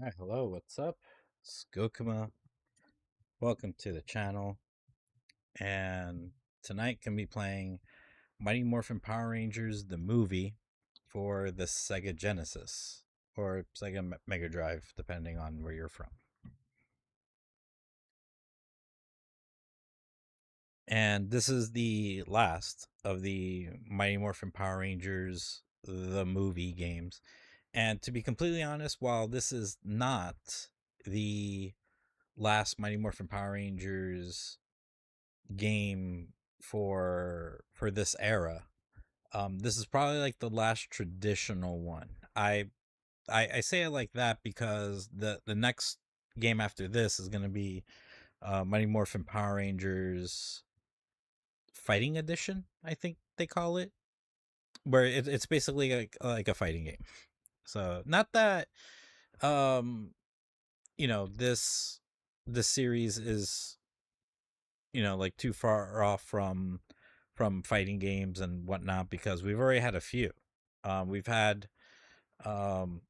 Hi, hello, what's up? It's Gokuma. Welcome to the channel. And tonight can be playing Mighty Morphin Power Rangers the movie for the Sega Genesis or Sega Mega Drive, depending on where you're from. And this is the last of the Mighty Morphin Power Rangers the movie games. And to be completely honest, while this is not the last Mighty Morphin Power Rangers game for this era. This is probably like the last traditional one. I say it like that because the next game after this is going to be Mighty Morphin Power Rangers Fighting Edition, I think they call it, where it's basically like a fighting game. So not that um this series is like too far off from fighting games and whatnot, because we've already had a few. We've had um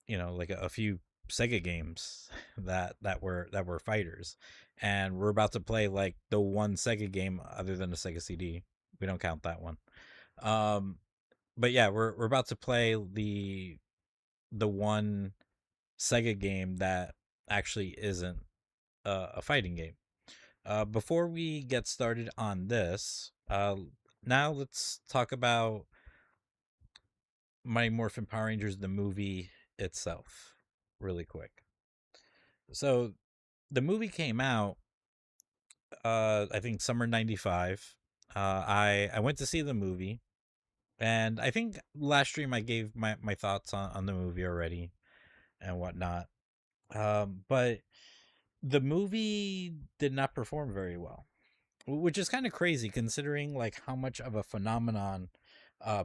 like a few Sega games that were fighters, and we're about to play like the one Sega game other than the Sega CD. We don't count that one. um but yeah, we're about to play the one Sega game that actually isn't a fighting game. Before we get started on this, now let's talk about Mighty Morphin Power Rangers the movie itself, really quick. So the movie came out, I think summer '95. I went to see the movie, and I think last stream I gave my thoughts on the movie already and whatnot. But the movie did not perform very well, which is kind of crazy considering like how much of a phenomenon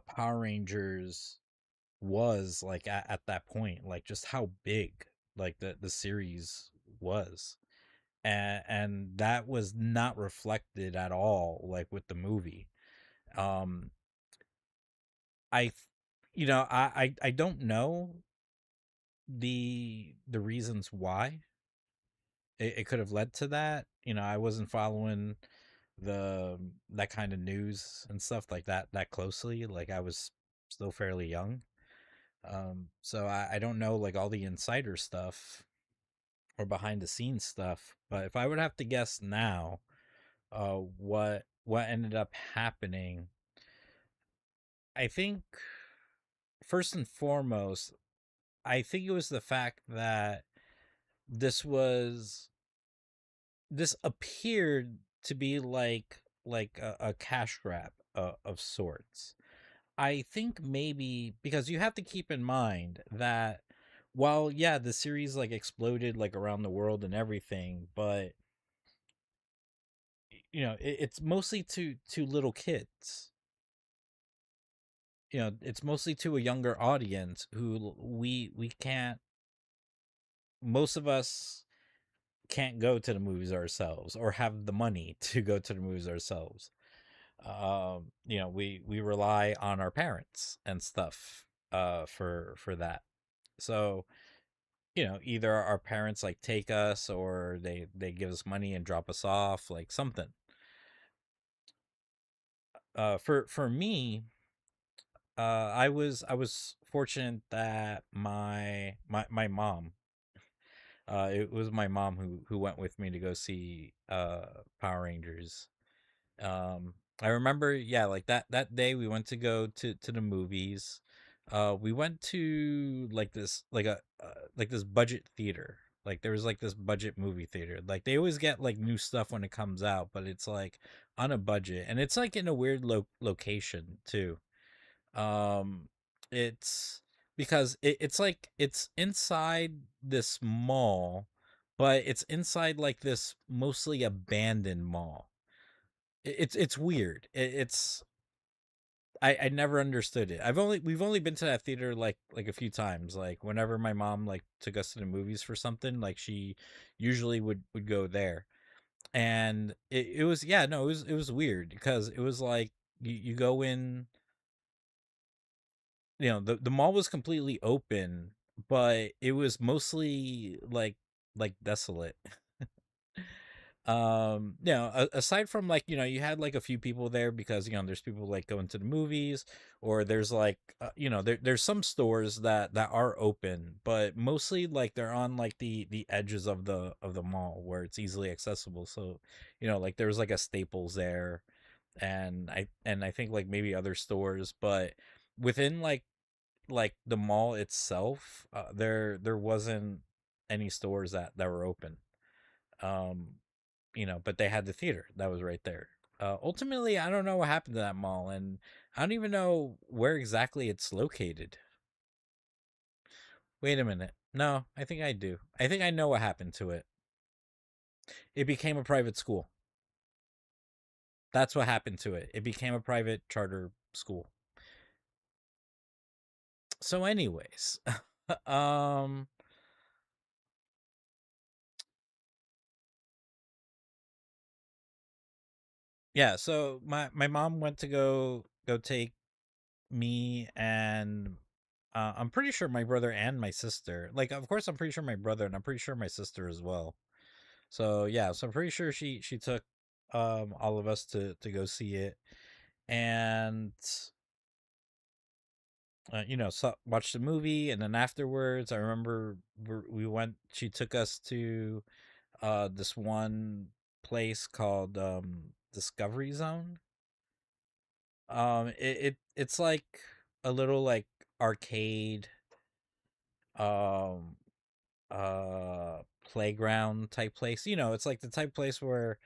Power Rangers was like at that point, like just how big like the series was. And that was not reflected at all like with the movie. um I I don't know the reasons why it could have led to that. I wasn't following the that kind of news and stuff like that closely. Like I was still fairly young. So I don't know like all the insider stuff or behind the scenes stuff. But if I would have to guess now, what ended up happening, I think first and foremost, I think it was the fact that this was this appeared to be like a cash grab of sorts. I think maybe because you have to keep in mind that while yeah, the series like exploded like around the world and everything, but it's mostly to little kids. It's mostly to a younger audience who we can't, most of us can't go to the movies ourselves or have the money to go to the movies ourselves. We rely on our parents and stuff for that. So either our parents like take us, or they give us money and drop us off, like something. For me, I was fortunate that my mom, it was my mom who went with me to go see Power Rangers. I remember, yeah, like that day we went to go to the movies. We went to like this like this budget theater. Like there was like this budget movie theater. Like they always get like new stuff when it comes out, but it's like on a budget, and it's like in a weird location too. Um, it's because it's like it's inside this mall, but it's inside like this mostly abandoned mall. It's weird. It's I never understood it. We've only been to that theater like a few times. Like whenever my mom like took us to the movies for something, like she usually would go there. And it was, yeah, no, it was weird because it was like you go in, the mall was completely open, but it was mostly like desolate. Aside from like, you had like a few people there because there's people like going to the movies, or there's like there's some stores that are open, but mostly like they're on like the edges of the mall where it's easily accessible. So like there's like a Staples there, and I think like maybe other stores, but within like the mall itself, there wasn't any stores that were open. um but they had the theater that was right there. Ultimately, I don't know what happened to that mall, and I don't even know where exactly it's located. Wait a minute. No, I think I do. I think I know what happened to it. It became a private school. That's what happened to it. It became a private charter school. So, anyways, um, yeah. So my mom went to go take me and I'm pretty sure my brother and my sister. Like, of course, I'm pretty sure my brother, and I'm pretty sure my sister as well. So yeah, so I'm pretty sure she took all of us to go see it, and watched the movie, and then afterwards, I remember we went. She took us to this one place called Discovery Zone. It's like a little like arcade um playground type place. It's like the type place where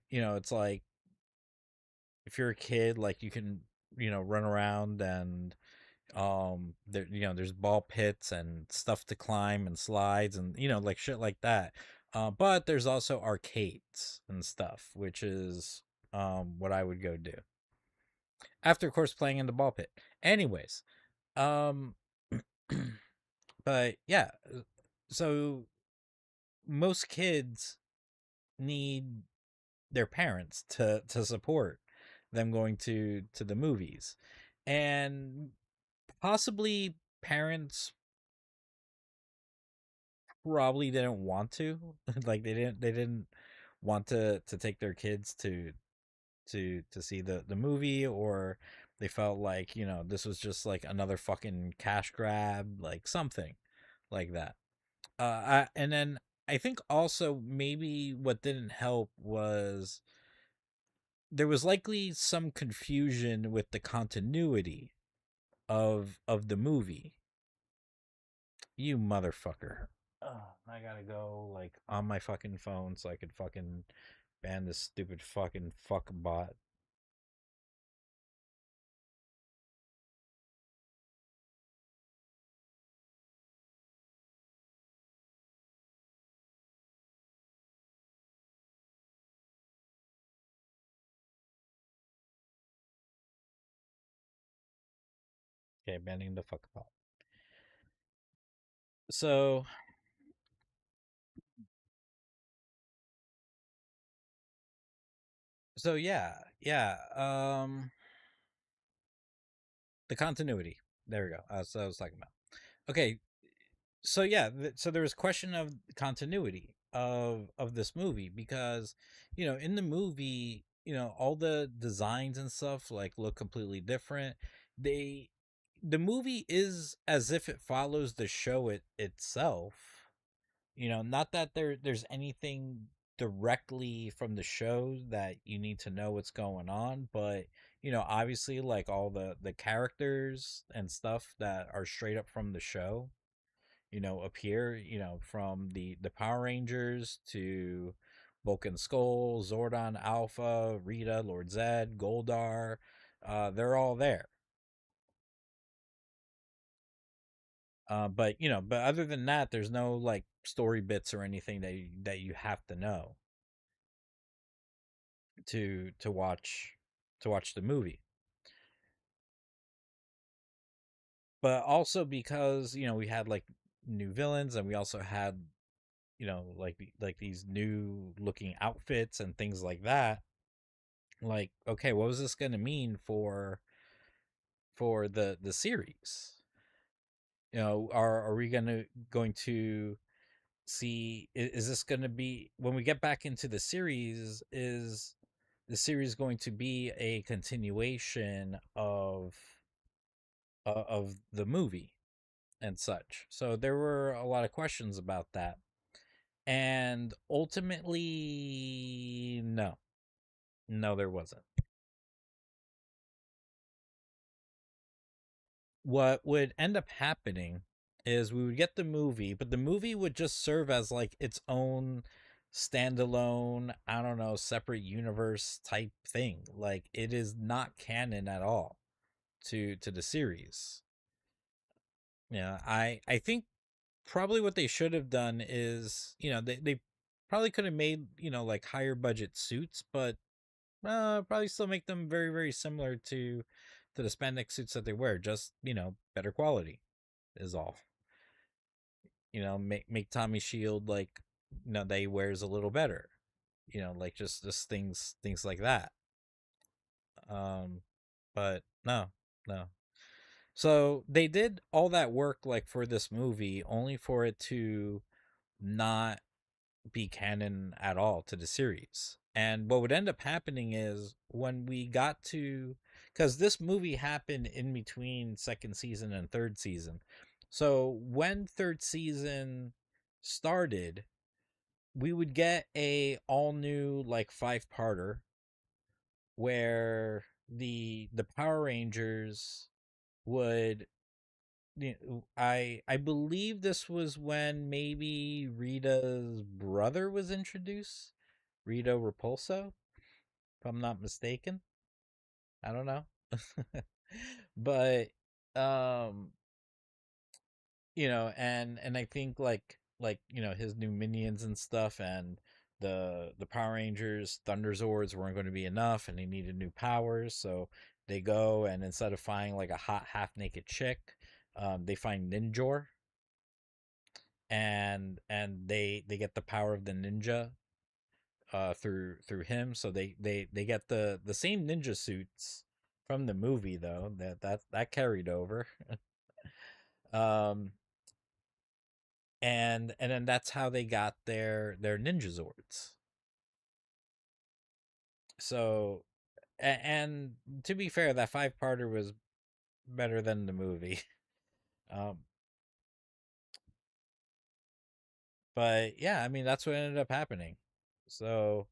it's like if you're a kid, like you can run around, and there's ball pits and stuff to climb and slides and like shit like that. But there's also arcades and stuff, which is what I would go do after, of course, playing in the ball pit. Anyways, um but yeah, so most kids need their parents to support them going to the movies, and possibly parents probably didn't want to like they didn't want to take their kids to see the movie, or they felt like this was just like another fucking cash grab, like something like that. And then I think also maybe what didn't help was there was likely some confusion with the continuity of the movie. You motherfucker. Oh, I gotta go like on my fucking phone so I could fucking ban this stupid fucking fuck bot. Okay, banning the fuck bot. So yeah. The continuity. There we go. That's what I was talking about. Okay, so yeah, so there was question of continuity of this movie because in the movie all the designs and stuff like look completely different. The movie is as if it follows the show itself. Not that there's anything directly from the show that you need to know what's going on, but obviously like all the characters and stuff that are straight up from the show appear, from the Power Rangers to Bulk and Skull, Zordon, Alpha, Rita, Lord Zed, Goldar. They're all there. But other than that, there's no like story bits or anything that you have to know to watch the movie. But also because we had like new villains, and we also had like these new looking outfits and things like that. Like, okay, what was this going to mean for the series? Are we going to see, is this going to be, when we get back into the series, is the series going to be a continuation of the movie and such? So there were a lot of questions about that. And ultimately, no. No, there wasn't. What would end up happening is we would get the movie, but the movie would just serve as like its own standalone, I don't know, separate universe type thing. Like it is not canon at all to the series. Yeah, I think probably what they should have done is, they probably could have made, like higher budget suits, but probably still make them very, very similar to the spandex suits that they wear, just, better quality is all. Make Tommy Shield like, that he wears a little better. Like just things like that. Um but no, no. So they did all that work like for this movie only for it to not be canon at all to the series. And what would end up happening is when we got to, because this movie happened in between second season and third season. So when third season started, we would get a all new like five-parter where the Power Rangers would, I believe this was when maybe Rita's brother was introduced, Rita Repulso, if I'm not mistaken. I don't know. But um and I think like his new minions and stuff, and the Power Rangers Thunder Zords weren't going to be enough and they needed new powers, so they go and instead of finding like a hot half naked chick, they find Ninjor, and they get the power of the ninja through him, so they get the same ninja suits from the movie, though that carried over. um and then that's how they got their ninja zords. So and to be fair, that five-parter was better than the movie. um but yeah, I mean that's what ended up happening. So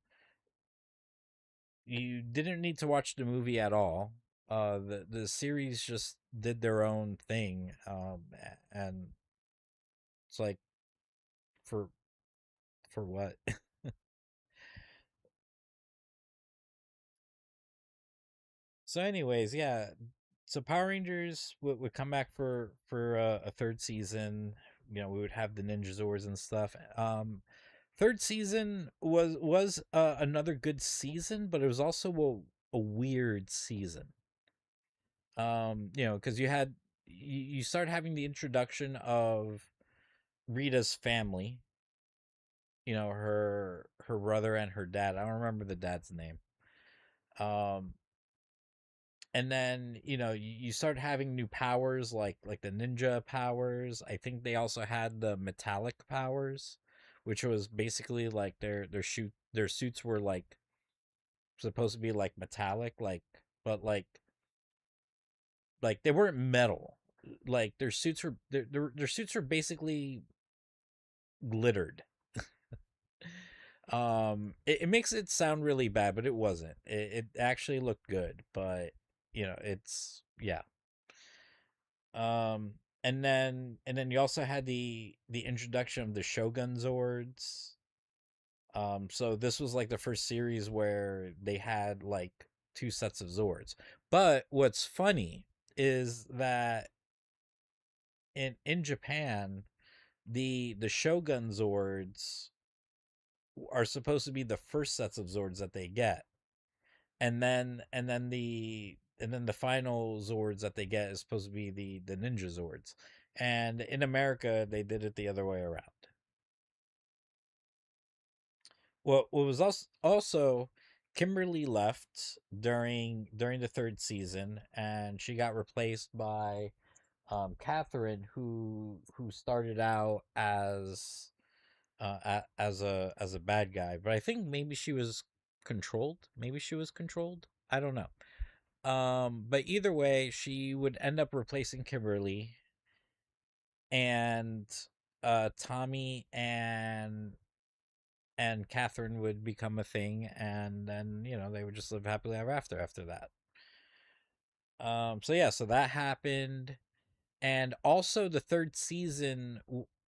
you didn't need to watch the movie at all. The series just did their own thing. And it's like, for what? So anyways, yeah, so Power Rangers would come back for a third season. We would have the Ninja Zords and stuff. Third season was another good season, but it was also a weird season. Because you start having the introduction of Rita's family. Her brother and her dad. I don't remember the dad's name. Um, and then you start having new powers like the ninja powers. I think they also had the metallic powers, which was basically like their suits were like supposed to be like metallic, but like they weren't metal. Like their suits were basically glittered. It makes it sound really bad, but it wasn't. It actually looked good, but it's, yeah. And then you also had the introduction of the Shogun Zords. So this was like the first series where they had like two sets of Zords. But what's funny is that in Japan, the Shogun Zords are supposed to be the first sets of Zords that they get. And then the final Zords that they get is supposed to be the Ninja Zords. And in America, they did it the other way around. Well, what was also Kimberly left during the third season, and she got replaced by Catherine, who started out as a bad guy, but I think maybe she was controlled. Maybe she was controlled. I don't know. But either way, she would end up replacing Kimberly, and Tommy and Catherine would become a thing, and then they would just live happily ever after that. So yeah, so that happened, and also the third season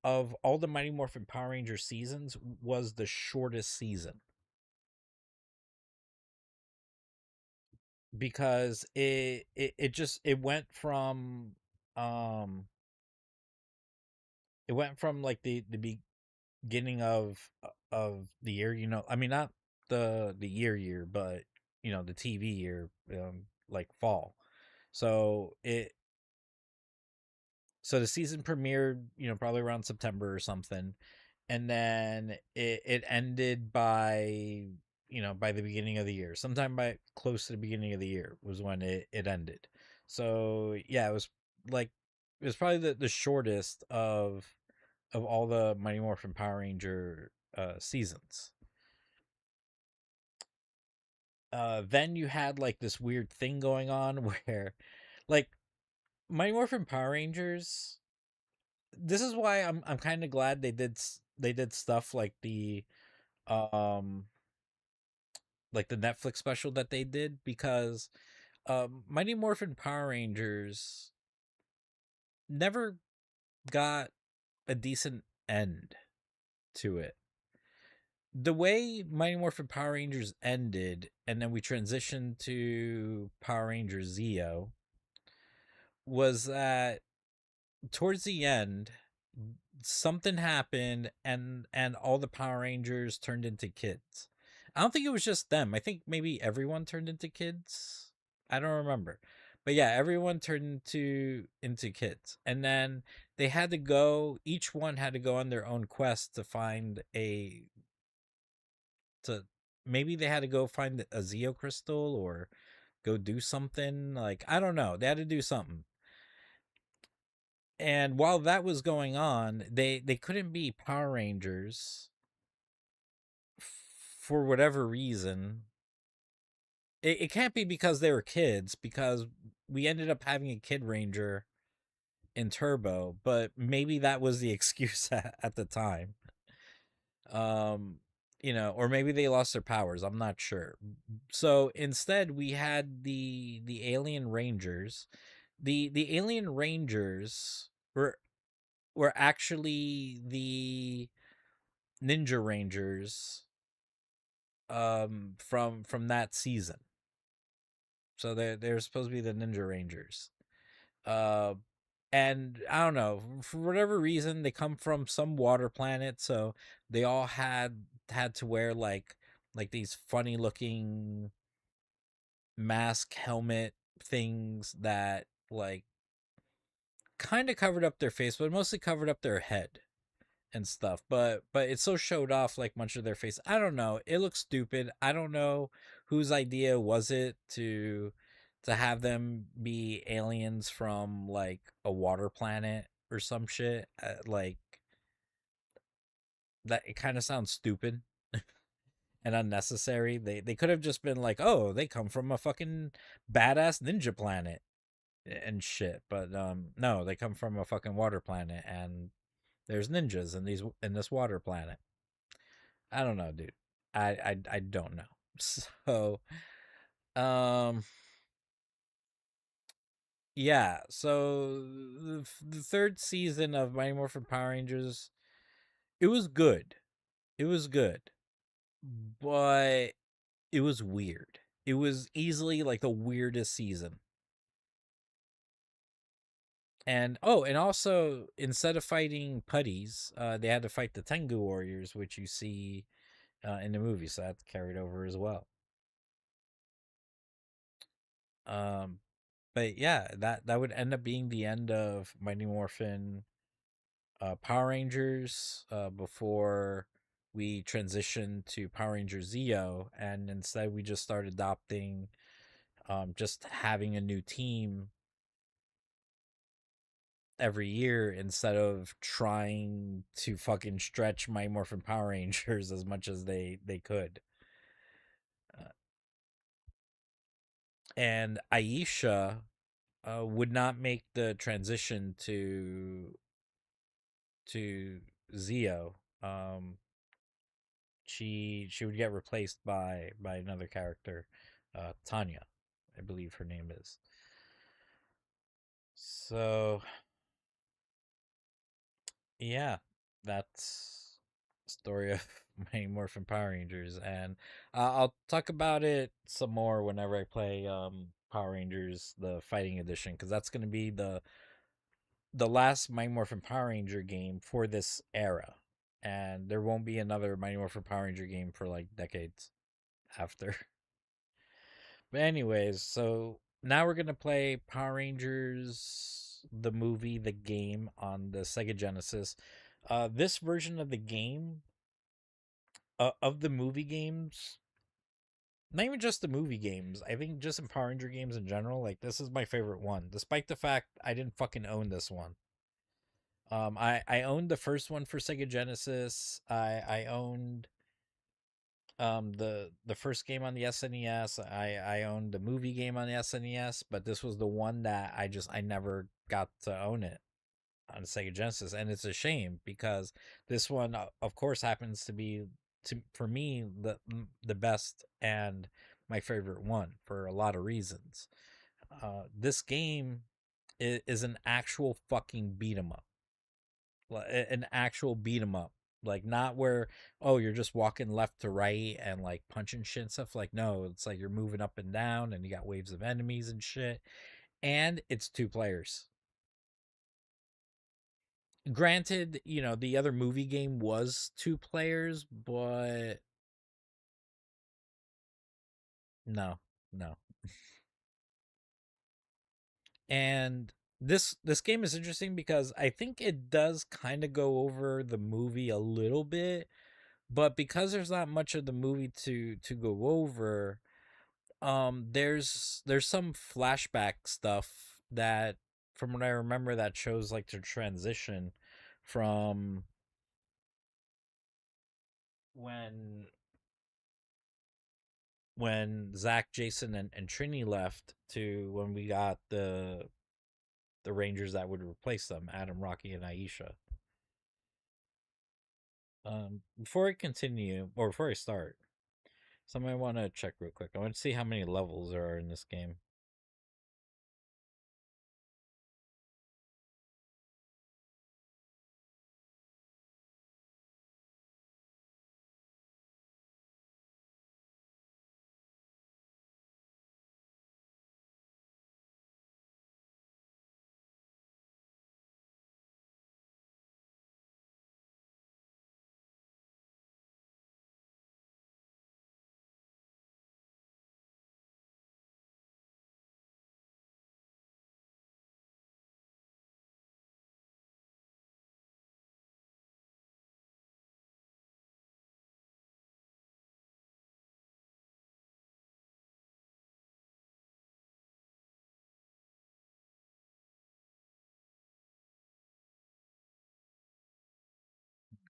of all the Mighty Morphin Power Ranger seasons was the shortest season because it went from um like the beginning of the year, I mean, not the year, but the TV year, like fall. So the season premiered, probably around September or something, and then it ended by by the beginning of the year. Sometime by close to the beginning of the year was when it ended. So yeah, like it was probably the shortest of all the Mighty Morphin Power Ranger seasons. Then you had like this weird thing going on where like Mighty Morphin Power Rangers, this is why I'm kind of glad they did stuff um like the Netflix special that they did, because Mighty Morphin Power Rangers never got a decent end to it. The way Mighty Morphin Power Rangers ended, and then we transitioned to Power Rangers Zeo, was that towards the end something happened, and all the Power Rangers turned into kids. I don't think it was just them. I think maybe everyone turned into kids. I don't remember. But yeah, everyone turned into kids. And then they had to go, each one had to go on their own quest to find a to maybe they had to go find a Zeo crystal, or go do something, like I don't know. They had to do something. And while that was going on, they couldn't be Power Rangers for whatever reason. It can't be because they were kids, because we ended up having a Kid Ranger in Turbo, but maybe that was the excuse at the time. Um, or maybe they lost their powers. I'm not sure. So instead, we had the Alien Rangers. The Alien Rangers were actually the Ninja Rangers from that season. So they're supposed to be the Ninja Rangers. Uh and I don't know, for whatever reason they come from some water planet, so they all had to wear like these funny looking mask helmet things that like kind of covered up their face, but mostly covered up their head and stuff. But it so showed off like much of their face. I don't know. It looks stupid. I don't know whose idea was it to have them be aliens from like a water planet or some shit. Like that, it kind of sounds stupid and unnecessary. They could have just been like, "Oh, they come from a fucking badass ninja planet and shit." But no, they come from a fucking water planet, and there's ninjas in this water planet. I don't know, dude. I don't know. So, um, yeah. So the third season of Mighty Morphin Power Rangers, it was good. It was good, but it was weird. It was easily like the weirdest season. And oh, and also instead of fighting putties, they had to fight the Tengu warriors, which you see in the movie. So that's carried over as well. Um, but yeah, that would end up being the end of Mighty Morphin Power Rangers before we transitioned to Power Rangers Zeo, and instead we just started adopting just having a new team every year instead of trying to fucking stretch Mighty Morphin Power Rangers as much as they could. Uh, and Aisha would not make the transition to Zeo. She would get replaced by another character, Tanya, I believe her name is. So yeah, that's story of Mighty Morphin Power Rangers, and I'll talk about it some more whenever I play Power Rangers the Fighting Edition, because that's going to be the last Mighty Morphin Power Ranger game for this era, and there won't be another Mighty Morphin Power Ranger game for like decades after. But anyways, so now we're gonna play Power Rangers the movie, the game on the Sega Genesis. This version of the game, of the movie games, not even just the movie games, I think just in Power Ranger games in general, like this is my favorite one, despite the fact I didn't fucking own this one. I owned the first one for Sega Genesis. I owned the first game on the SNES. I owned the movie game on the SNES, but this was the one that I never got to own it on Sega Genesis, and it's a shame because this one, of course, happens to be, for me, the best and my favorite one for a lot of reasons. This game is an actual fucking beat 'em up, an actual beat 'em up. Like, not where, oh, you're just walking left to right and like punching shit and stuff. Like, no, it's like you're moving up and down and you got waves of enemies and shit. And it's two players. Granted, the other movie game was two players, but no, no. And this game is interesting because I think it does kind of go over the movie a little bit, but because there's not much of the movie to go over, there's some flashback stuff that, from what I remember, that shows like the transition from when Zach, Jason, and Trini left to when we got the Rangers that would replace them, Adam, Rocky, and Aisha. Before I continue, or before I start, something I want to check real quick. I want to see how many levels there are in this game.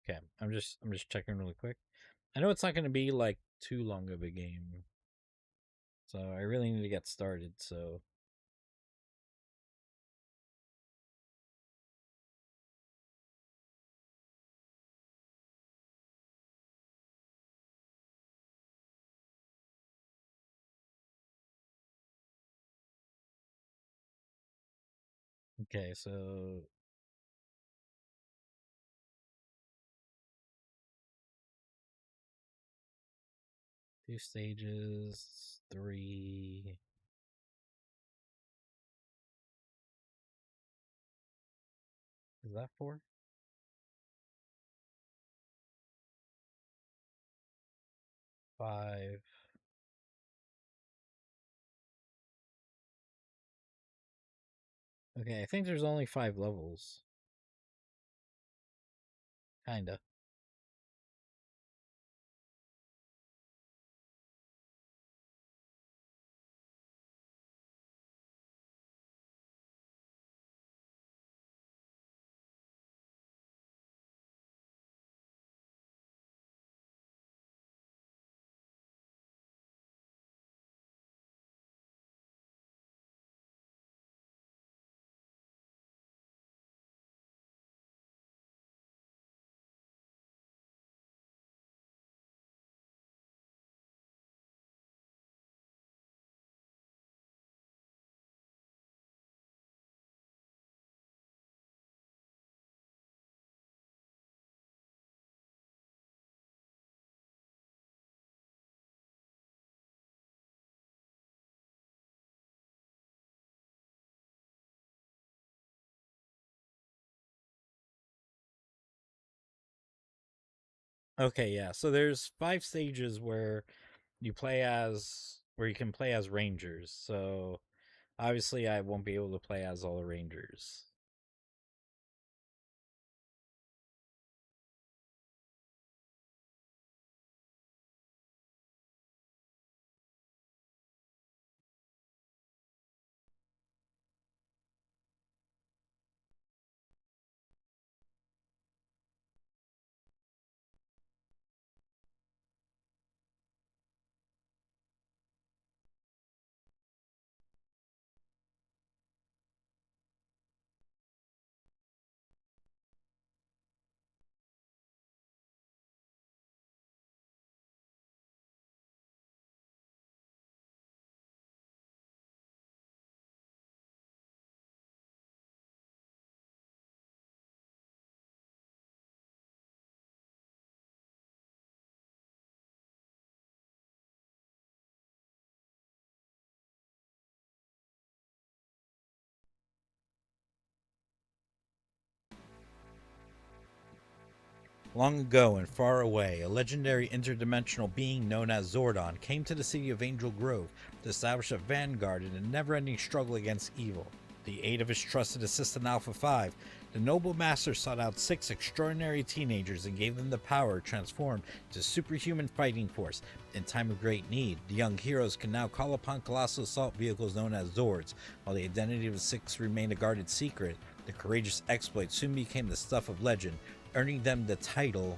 Okay, I'm just checking really quick. I know it's not going to be like too long of a game, so I really need to get started. So okay, so 2 stages, three. Is that four? Five. Okay, I think there's only 5 levels. Kinda. Okay, yeah. So there's 5 stages where you can play as rangers. So obviously I won't be able to play as all the rangers. Long ago and far away, a legendary interdimensional being known as Zordon came to the city of Angel Grove to establish a vanguard in a never ending struggle against evil. With the aid of his trusted assistant Alpha 5, the noble master sought out 6 extraordinary teenagers and gave them the power to transform into superhuman fighting force. In time of great need, the young heroes can now call upon colossal assault vehicles known as Zords. While the identity of the 6 remained a guarded secret, the courageous exploits soon became the stuff of legend, earning them the title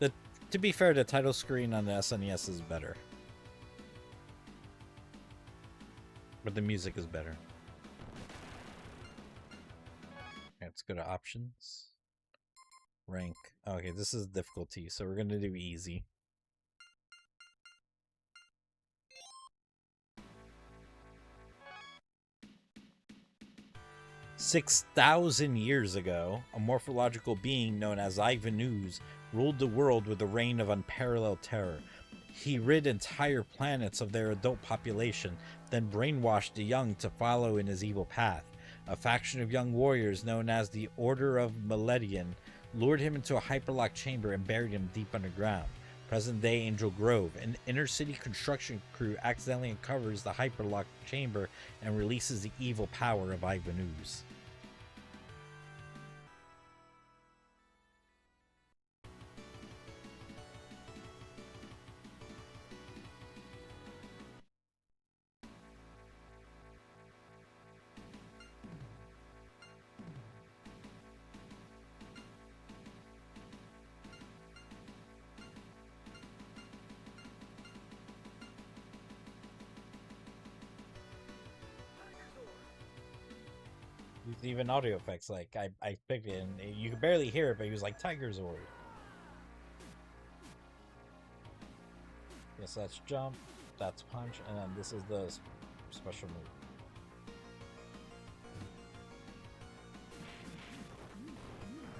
the to be fair, the title screen on the SNES is better, but the music is better. Let's go to options. Rank. Okay, this is difficulty, so we're gonna do easy. 6,000 years ago, a morphological being known as Ivanuz ruled the world with a reign of unparalleled terror. He rid entire planets of their adult population, then brainwashed the young to follow in his evil path. A faction of young warriors known as the Order of Millennium lured him into a hyperlock chamber and buried him deep underground. Present day Angel Grove, an inner city construction crew accidentally uncovers the hyperlock chamber and releases the evil power of Ivanuz. Even audio effects, like I picked it and you could barely hear it, but he was like Tiger Zord. Yes, that's jump, that's punch, and then this is the special move.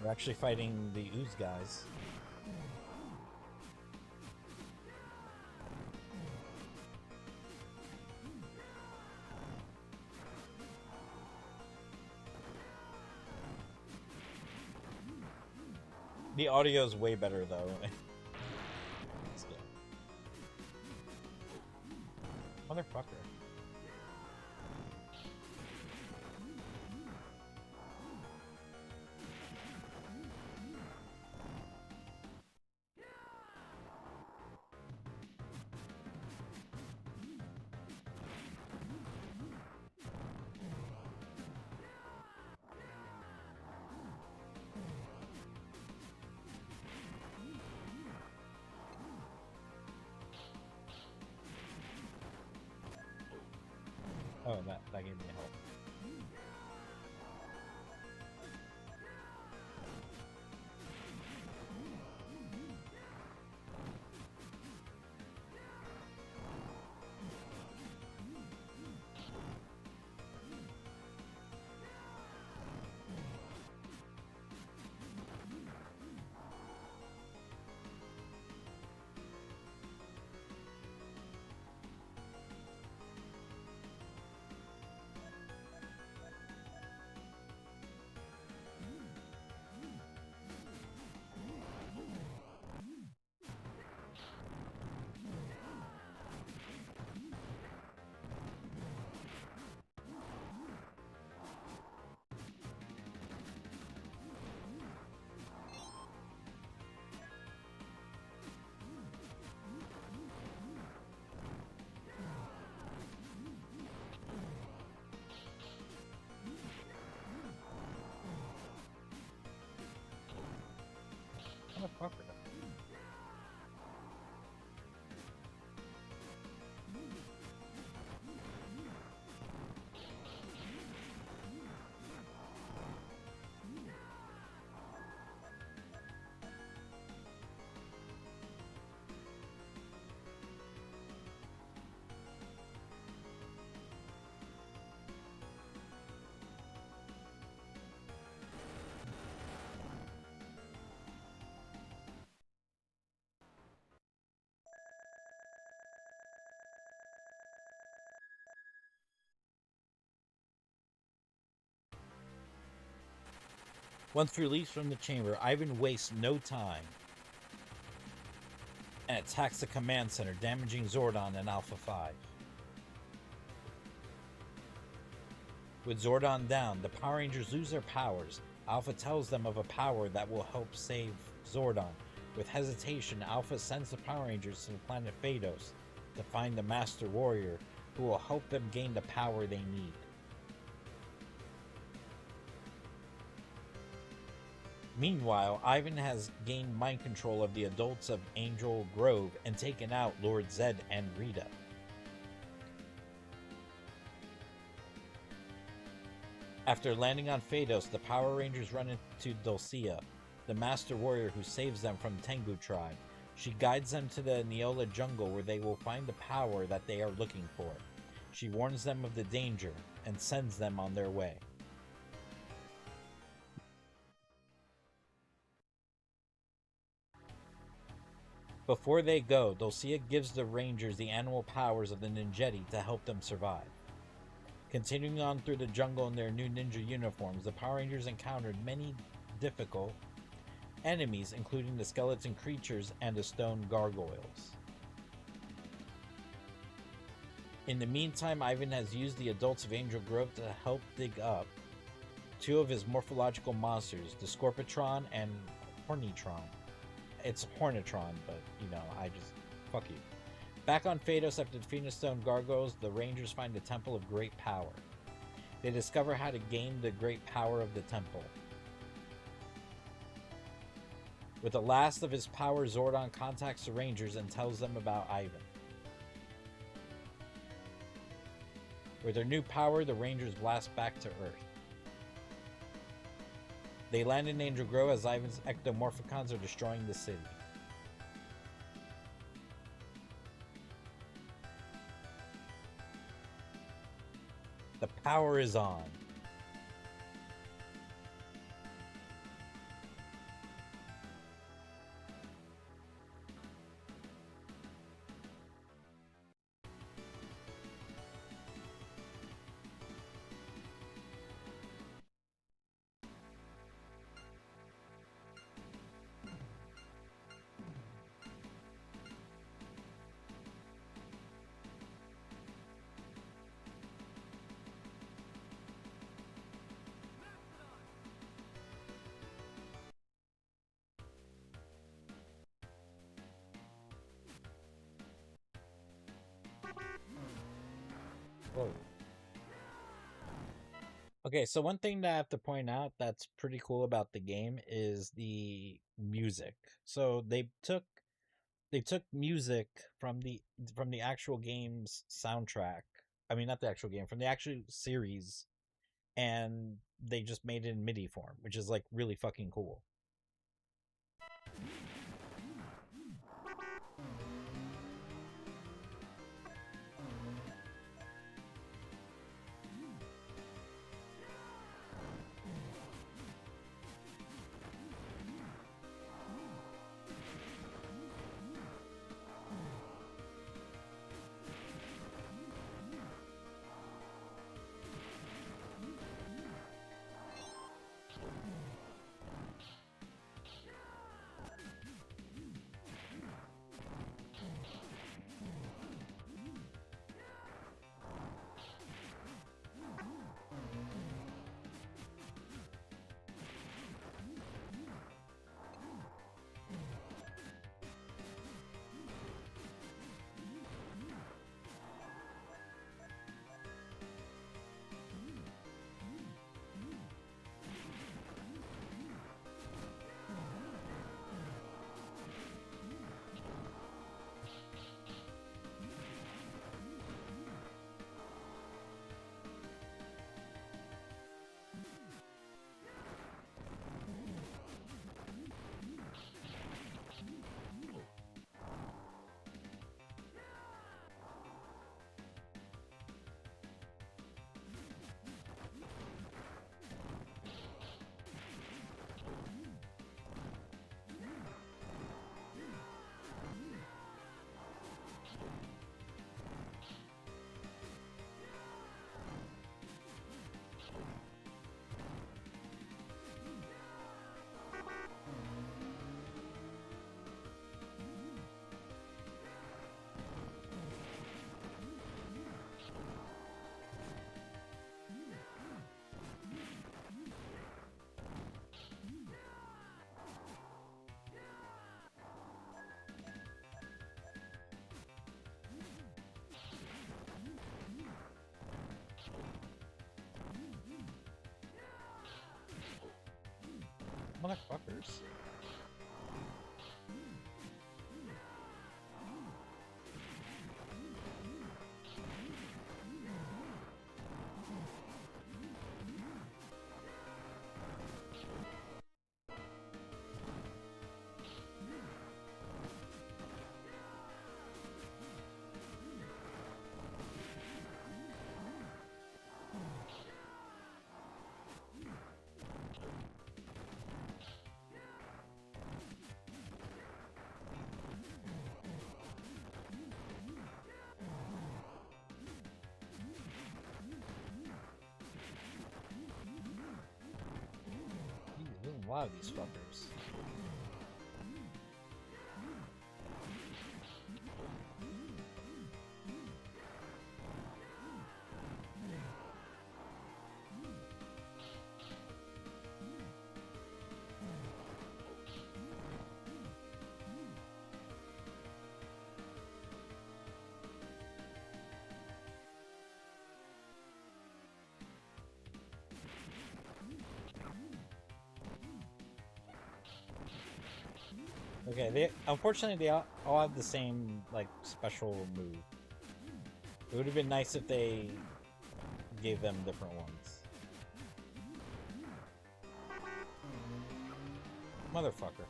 We're actually fighting the ooze guys. The audio is way better though. Motherfucker. Oh, that gave me help. Fuck with them. Once released from the chamber, Ivan wastes no time and attacks the command center, damaging Zordon and Alpha 5. With Zordon down, the Power Rangers lose their powers. Alpha tells them of a power that will help save Zordon. With hesitation, Alpha sends the Power Rangers to the planet Phaedos to find the Master Warrior, who will help them gain the power they need. Meanwhile, Ivan has gained mind control of the adults of Angel Grove and taken out Lord Zed and Rita. After landing on Phaedos, the Power Rangers run into Dulcia, the Master Warrior who saves them from the Tengu tribe. She guides them to the Neola jungle where they will find the power that they are looking for. She warns them of the danger and sends them on their way. Before they go, Dulcia gives the Rangers the animal powers of the Ninjetti to help them survive. Continuing on through the jungle in their new ninja uniforms, the Power Rangers encountered many difficult enemies, including the skeleton creatures and the stone gargoyles. In the meantime, Ivan has used the adults of Angel Grove to help dig up two of his morphological monsters, the Scorpitron and Hornitron. It's Hornitron, but, fuck you. Back on Phaedos, after defeating the stone gargoyles, the Rangers find the Temple of Great Power. They discover how to gain the great power of the temple. With the last of his power, Zordon contacts the Rangers and tells them about Ivan. With their new power, the Rangers blast back to Earth. They land in Angel Grove as Ivan's ectomorphicons are destroying the city. The power is on. Whoa. Okay, so one thing that I have to point out that's pretty cool about the game is the music. So they took music from the actual game's soundtrack. I mean, not the actual game, from the actual series, and they just made it in MIDI form, which is like really fucking cool. Motherfuckers. There's a lot of these fuckers. Okay, unfortunately they all have the same like special move. It would have been nice if they gave them different ones. Motherfucker.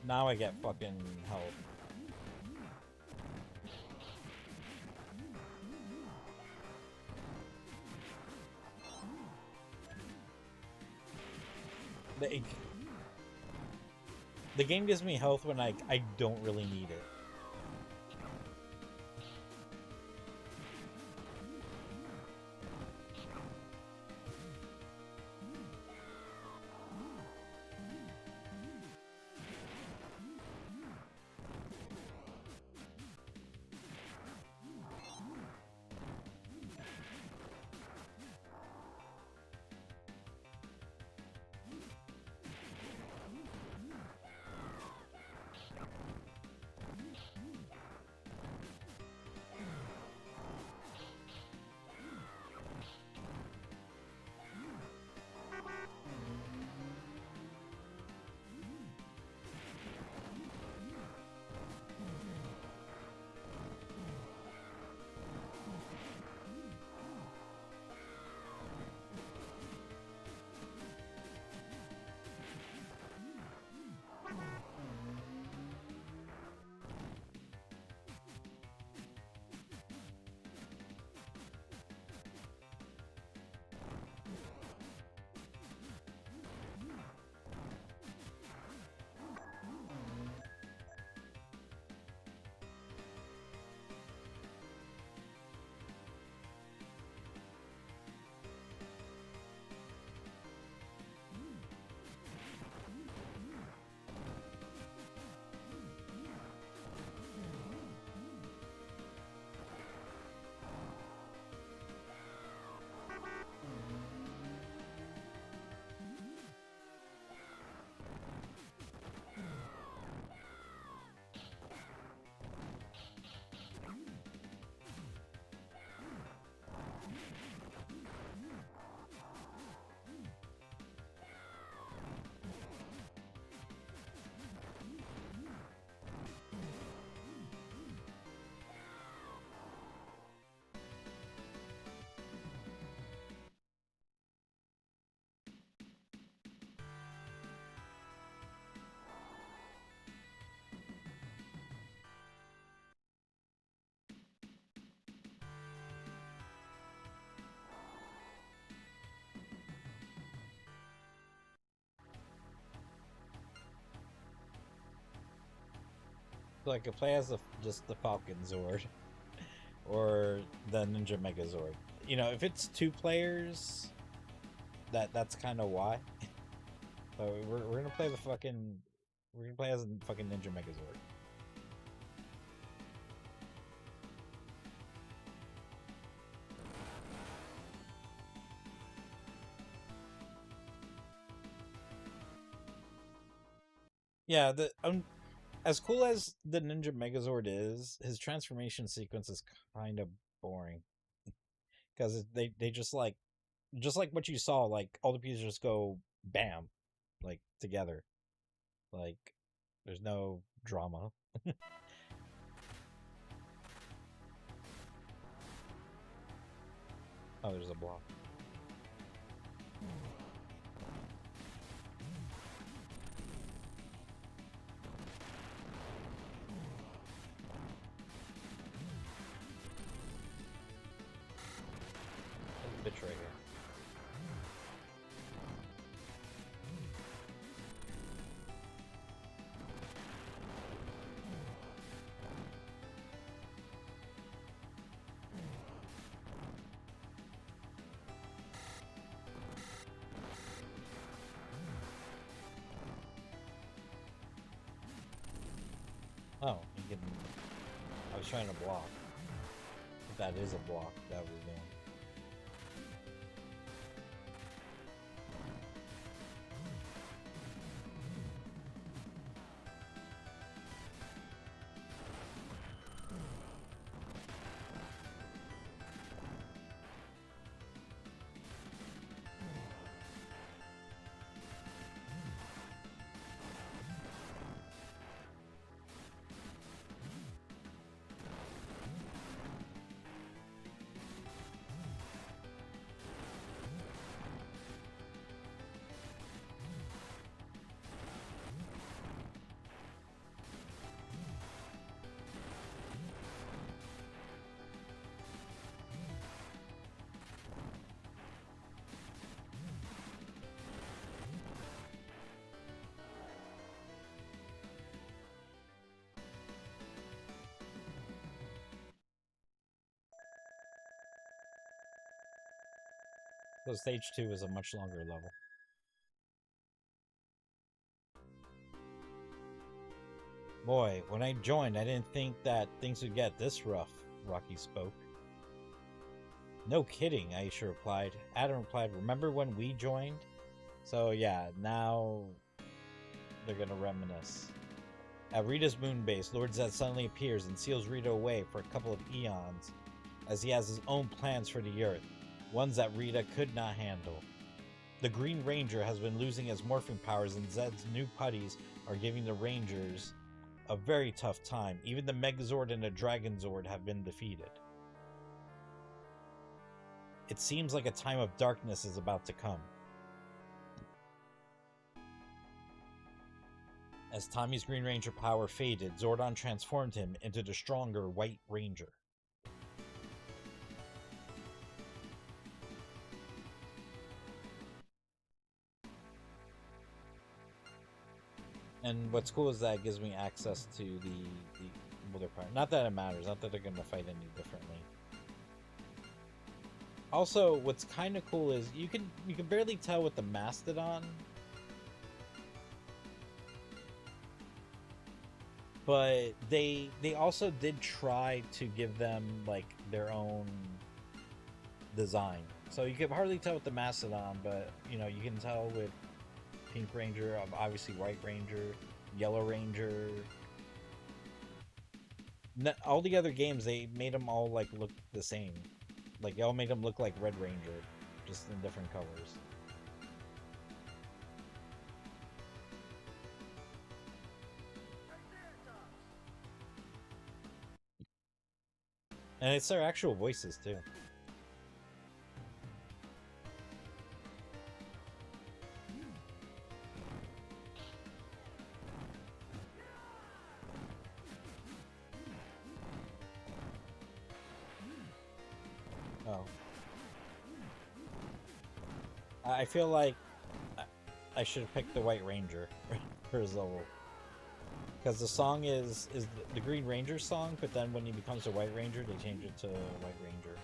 Now I get fucking help. The game gives me health when I don't really need it. So I could play as just the Falcon Zord or the Ninja Megazord. You know, if it's 2 players, that's kind of why. So we're gonna play the fucking. We're gonna play as a fucking Ninja Megazord. Yeah, the as cool as the Ninja Megazord is, his transformation sequence is kind of boring because they just like what you saw, like all the pieces just go bam, like together, like there's no drama. Oh, there's a block. There's a bitch right here. Oh, you can. I was trying to block. If that is a block, that was doing. So stage 2 is a much longer level. Boy, when I joined, I didn't think that things would get this rough, Rocky spoke. No kidding, Aisha replied. Adam replied, remember when we joined? So yeah, now they're gonna reminisce. At Rita's moon base, Lord Zed suddenly appears and seals Rita away for a couple of eons, as he has his own plans for the Earth, ones that Rita could not handle. The Green Ranger has been losing his morphing powers, and Zed's new putties are giving the Rangers a very tough time. Even the Megazord and the Dragonzord have been defeated. It seems like a time of darkness is about to come. As Tommy's Green Ranger power faded, Zordon transformed him into the stronger White Ranger. And what's cool is that it gives me access to the other part. Not that it matters, not that they're going to fight any differently. Also, what's kind of cool is you can barely tell with the Mastodon, but they also did try to give them like their own design. So you can hardly tell with the Mastodon, but you know you can tell with Pink Ranger, obviously White Ranger, Yellow Ranger. All the other games they made them all like look the same. Like they all made them look like Red Ranger, just in different colors. And it's their actual voices too. Oh. I feel like I should have picked the White Ranger for his level. Because the song is the Green Ranger song, but then when he becomes a White Ranger, they change it to White Ranger.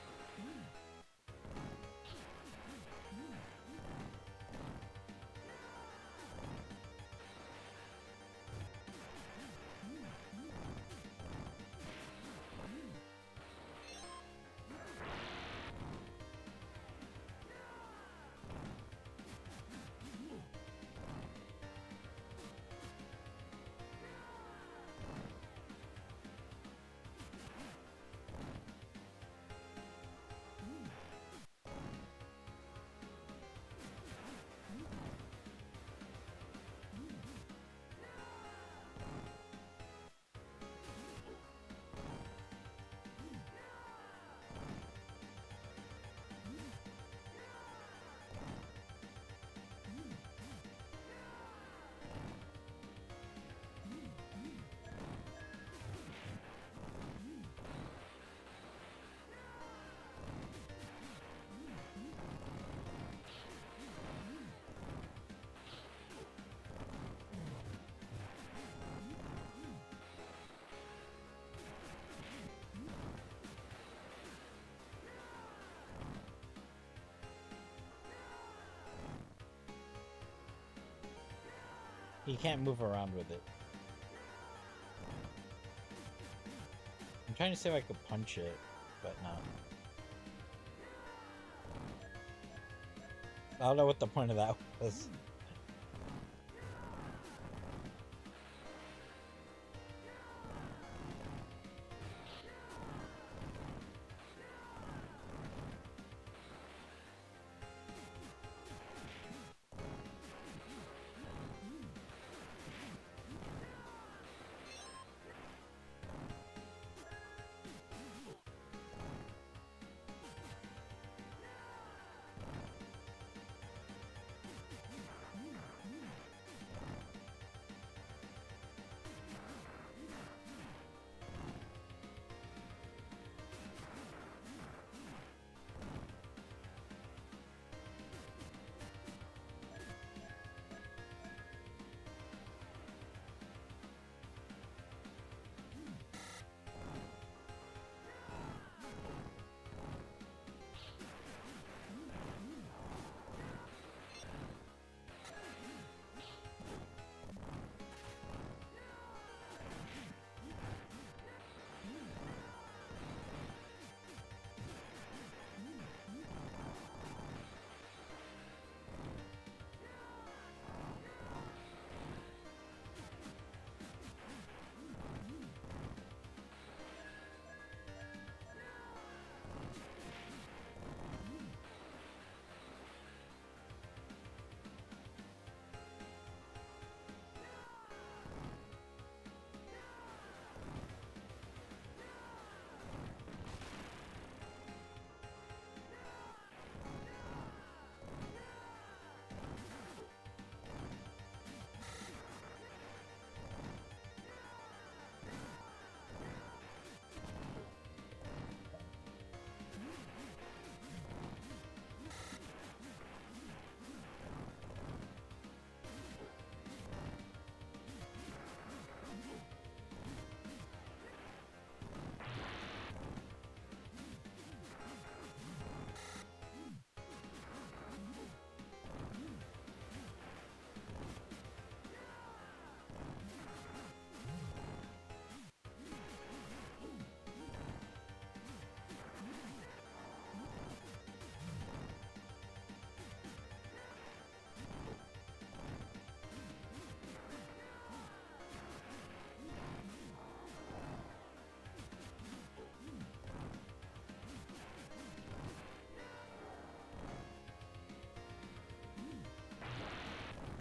You can't move around with it. I'm trying to see if I could punch it, but no. I don't know what the point of that was.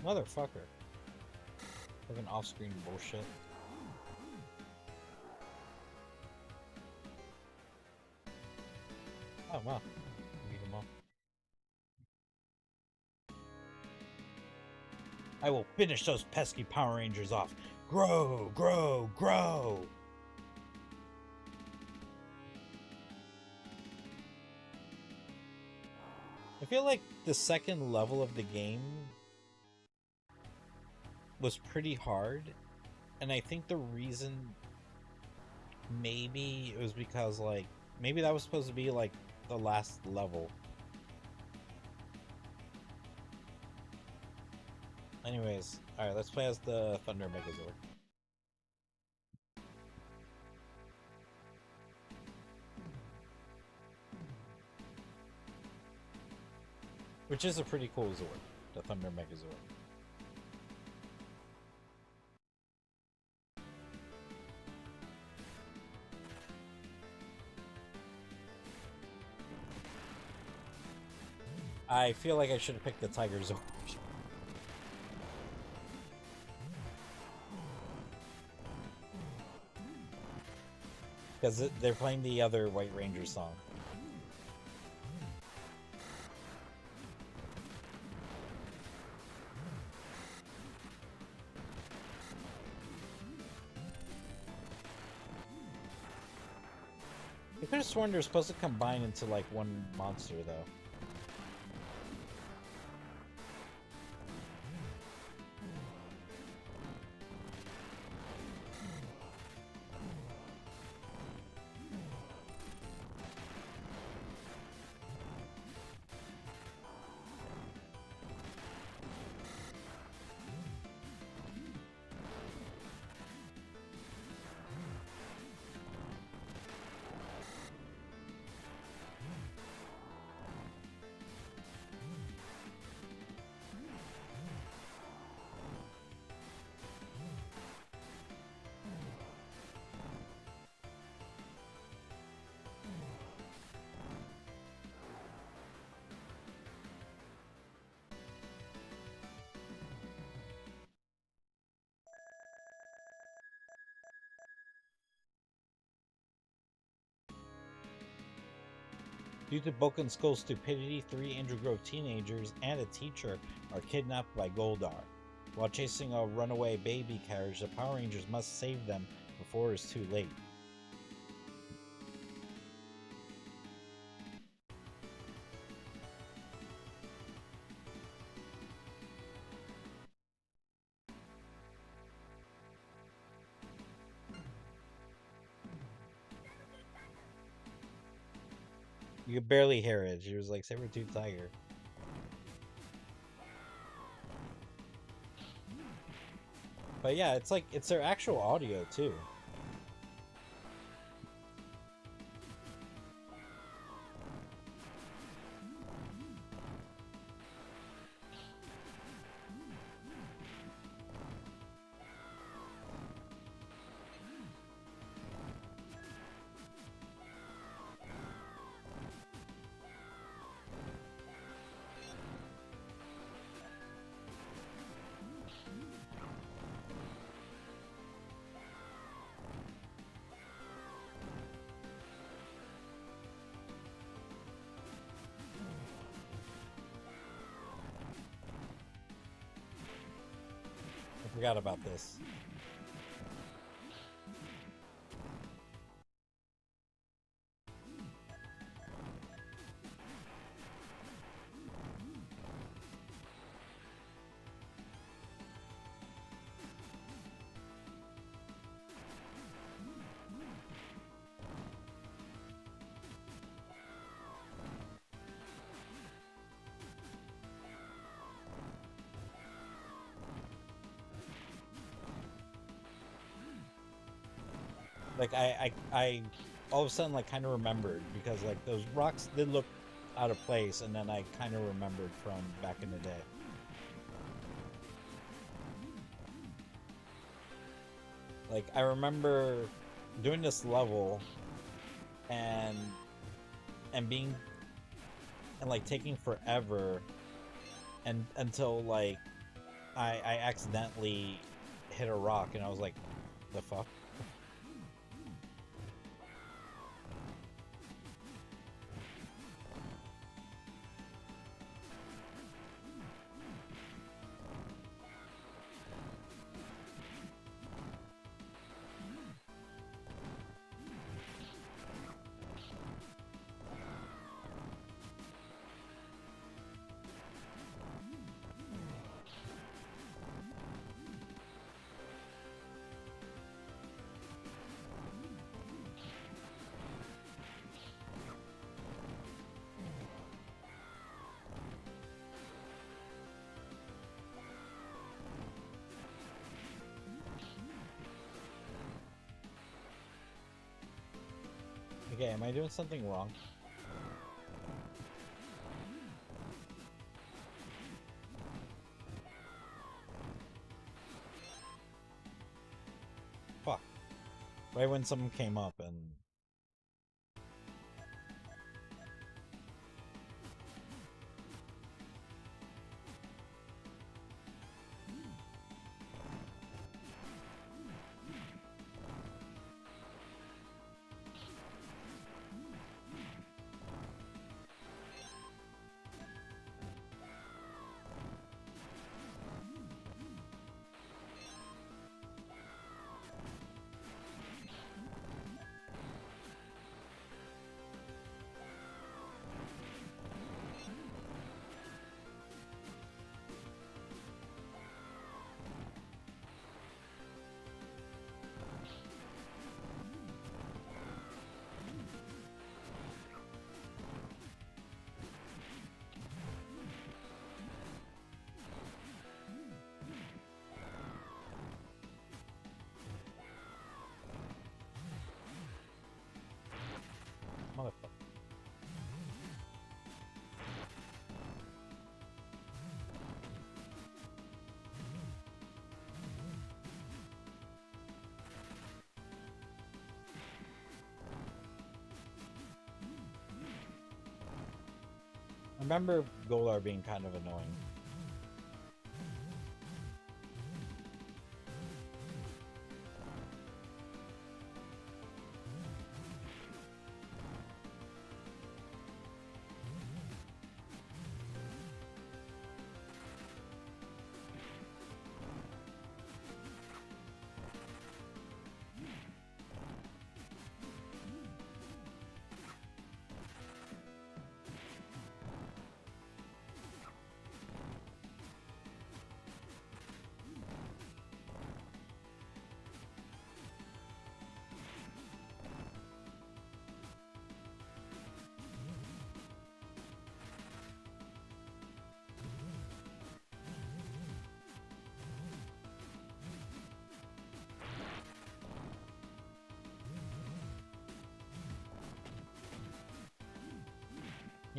Motherfucker. Fucking off-screen bullshit. Oh, wow. Beat them all. I will finish those pesky Power Rangers off. Grow, grow, grow! I feel like the second level of the game was pretty hard, and I think the reason maybe it was because, like, maybe that was supposed to be like the last level. Anyways, alright, let's play as the Thunder Megazord. Which is a pretty cool Zord, the Thunder Megazord. I feel like I should have picked the Tiger Zord. Because they're playing the other White Ranger song. I could have sworn they're supposed to combine into like one monster though. Due to Bulk and Skull's stupidity, 3 Angel Grove teenagers and a teacher are kidnapped by Goldar. While chasing a runaway baby carriage, the Power Rangers must save them before it's too late. You could barely hear it. She was like, Saber-tooth tiger. But yeah, it's like, it's their actual audio too. I forgot about this. Like I all of a sudden like kind of remembered because like those rocks did look out of place, and then I kind of remembered from back in the day. Like I remember doing this level and being and like taking forever and until like I accidentally hit a rock and I was like, the fuck? Okay, am I doing something wrong? Fuck. Right when someone came up and... Motherfucker. I remember Golar being kind of annoying.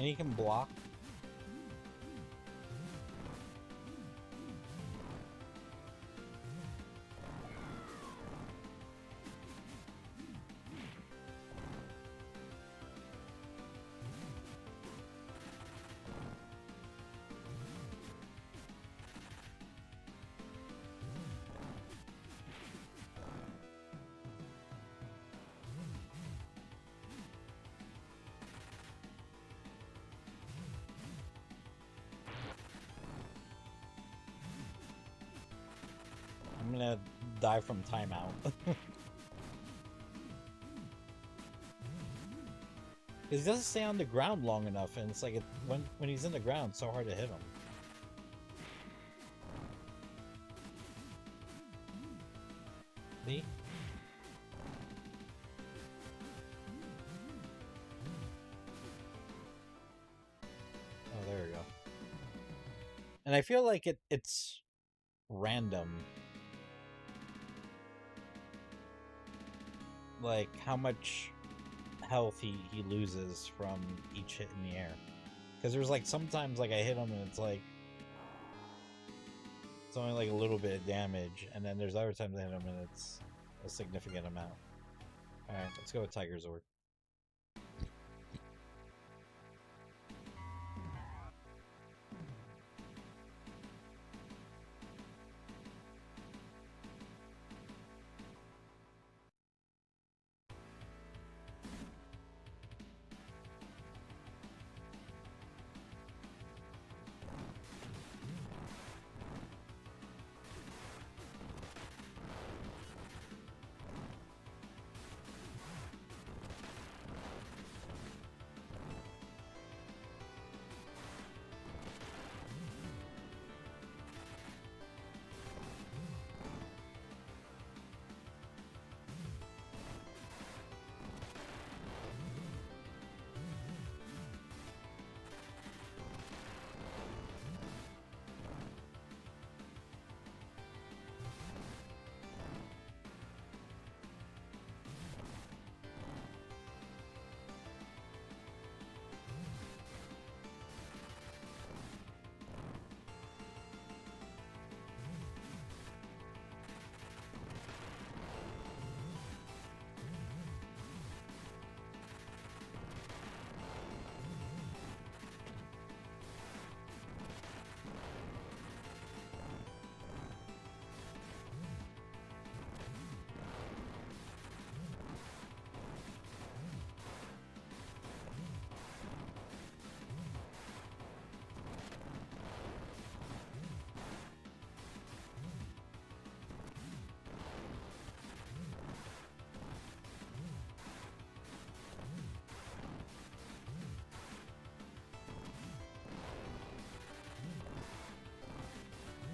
And he can block. I'm gonna die from timeout. He doesn't stay on the ground long enough, and it's like when he's in the ground, it's so hard to hit him. See? Oh, there we go. And I feel like it's random. Like how much health he loses from each hit in the air. Because there's like sometimes like I hit him and it's like it's only like a little bit of damage, and then there's other times I hit him and it's a significant amount. Alright, let's go with Tiger Zord.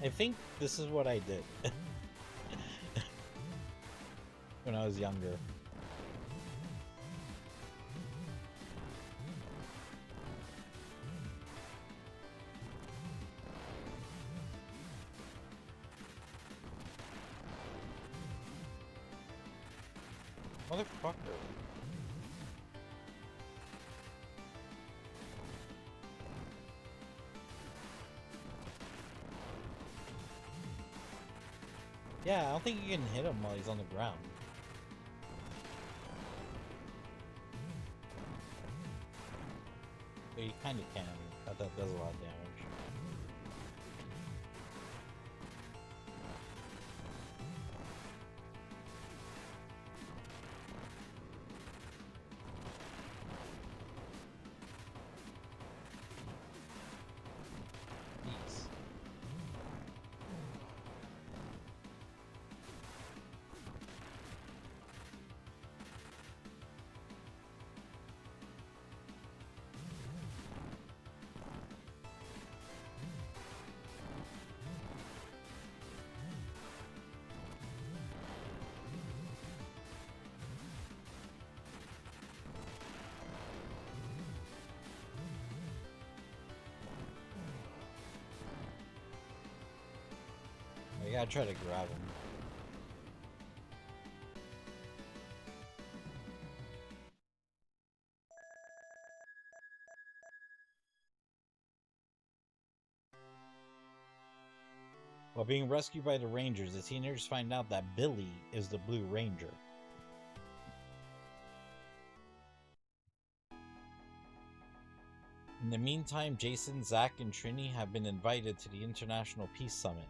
I think this is what I did when I was younger. Motherfucker. Yeah, I don't think you can hit him while he's on the ground. But you kind of can. That does a lot of damage. Jeez. I gotta try to grab him. While being rescued by the Rangers, the teenagers find out that Billy is the Blue Ranger. In the meantime, Jason, Zach, and Trini have been invited to the International Peace Summit.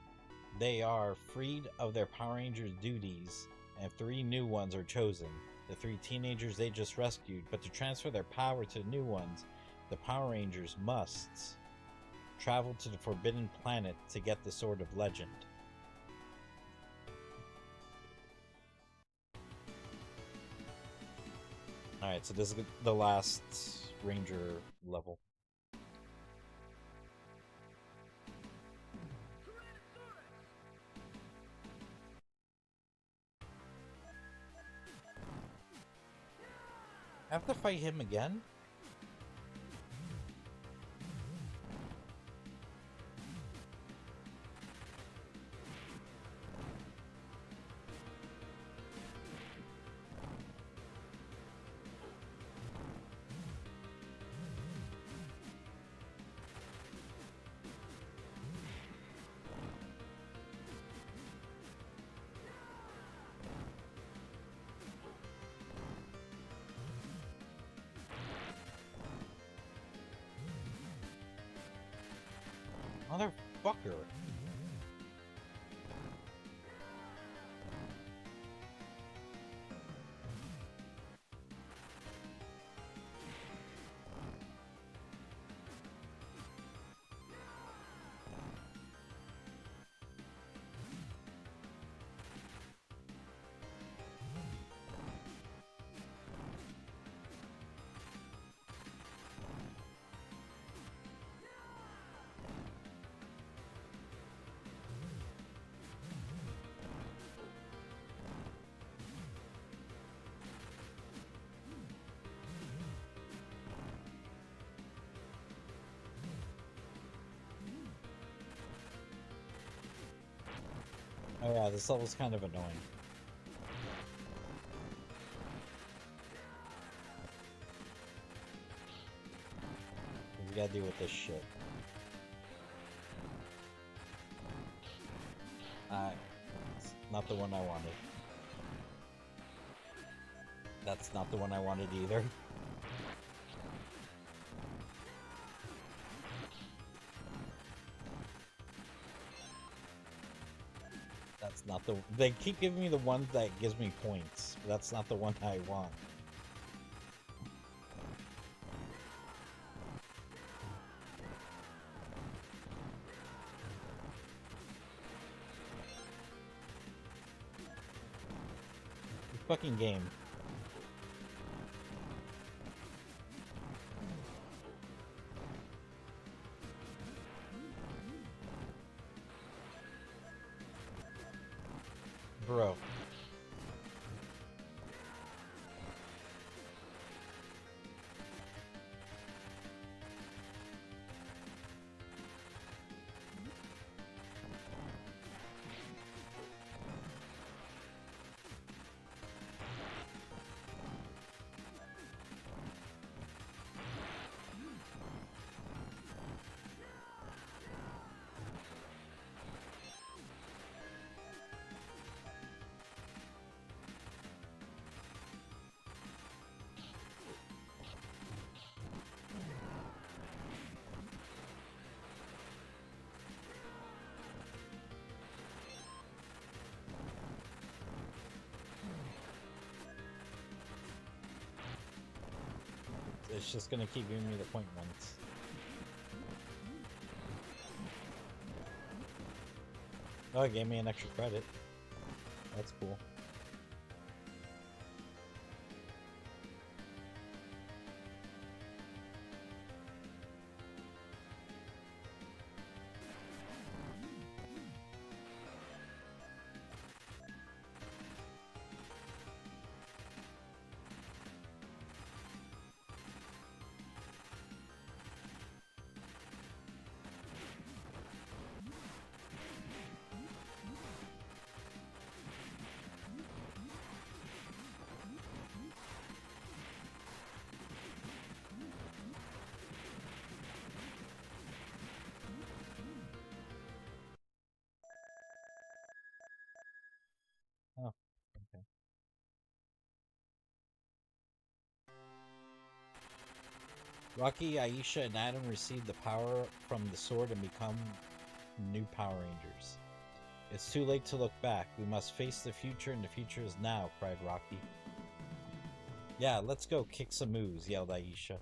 They are freed of their Power Rangers duties, and 3 new ones are chosen. The 3 teenagers they just rescued, but to transfer their power to the new ones, the Power Rangers must travel to the Forbidden Planet to get the Sword of Legend. Alright, so this is the last Ranger level. I have to fight him again? Motherfucker. Oh yeah, this level's kind of annoying. We gotta deal with this shit. It's not the one I wanted. That's not the one I wanted either. That's not the... They keep giving me the one that gives me points. But that's not the one I want. Fucking game. Bro. It's just gonna keep giving me the point ones. Oh, it gave me an extra credit. That's cool. Rocky, Aisha, and Adam receive the power from the sword and become new Power Rangers. It's too late to look back. We must face the future, and the future is now, cried Rocky. Yeah, let's go kick some moves, yelled Aisha.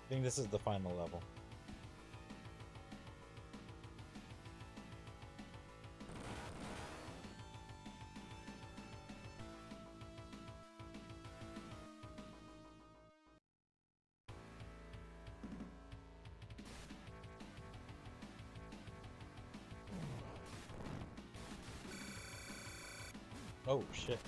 I think this is the final level. Oh, shit.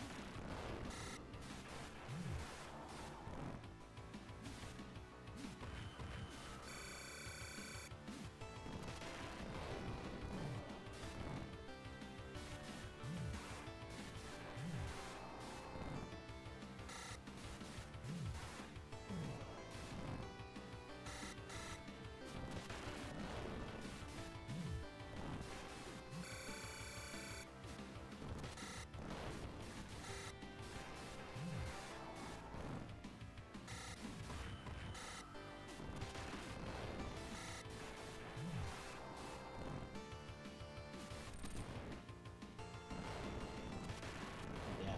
Yeah.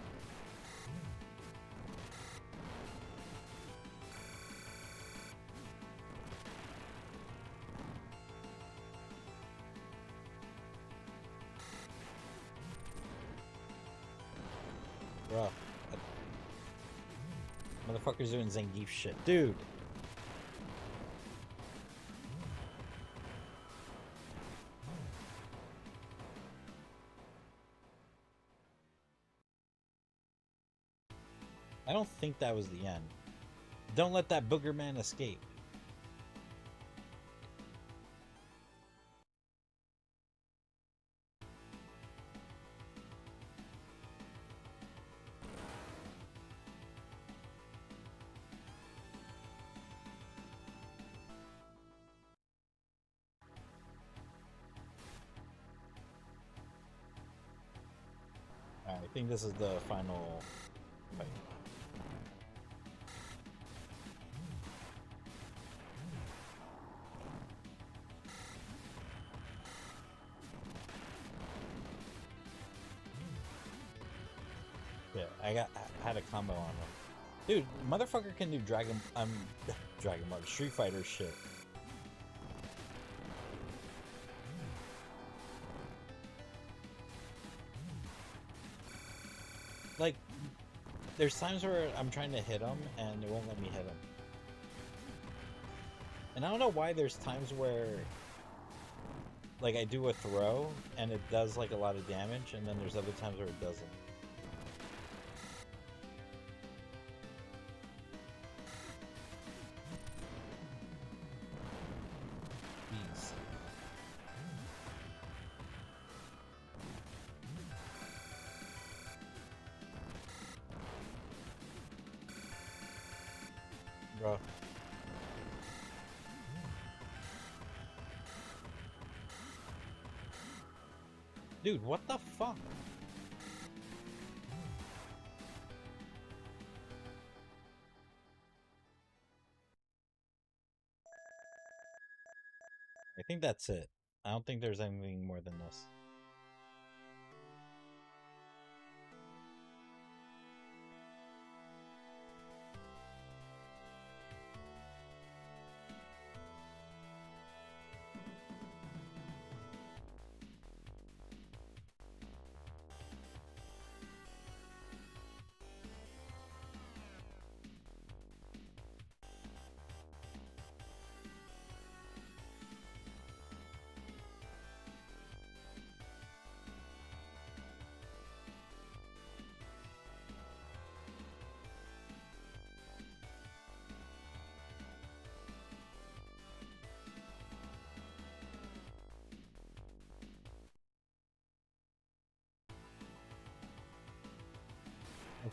Bro. Motherfucker's doing Zangief shit. Dude! I don't think that was the end. Don't let that booger man escape. Alright, I think this is the final fight. Yeah, I had a combo on him. Dude, motherfucker can do Dragon Ball Street Fighter shit. Like, there's times where I'm trying to hit him and it won't let me hit him. And I don't know why there's times where like I do a throw and it does like a lot of damage, and then there's other times where it doesn't. Jeez. Bro. Dude, what the fuck? I think that's it. I don't think there's anything more than this.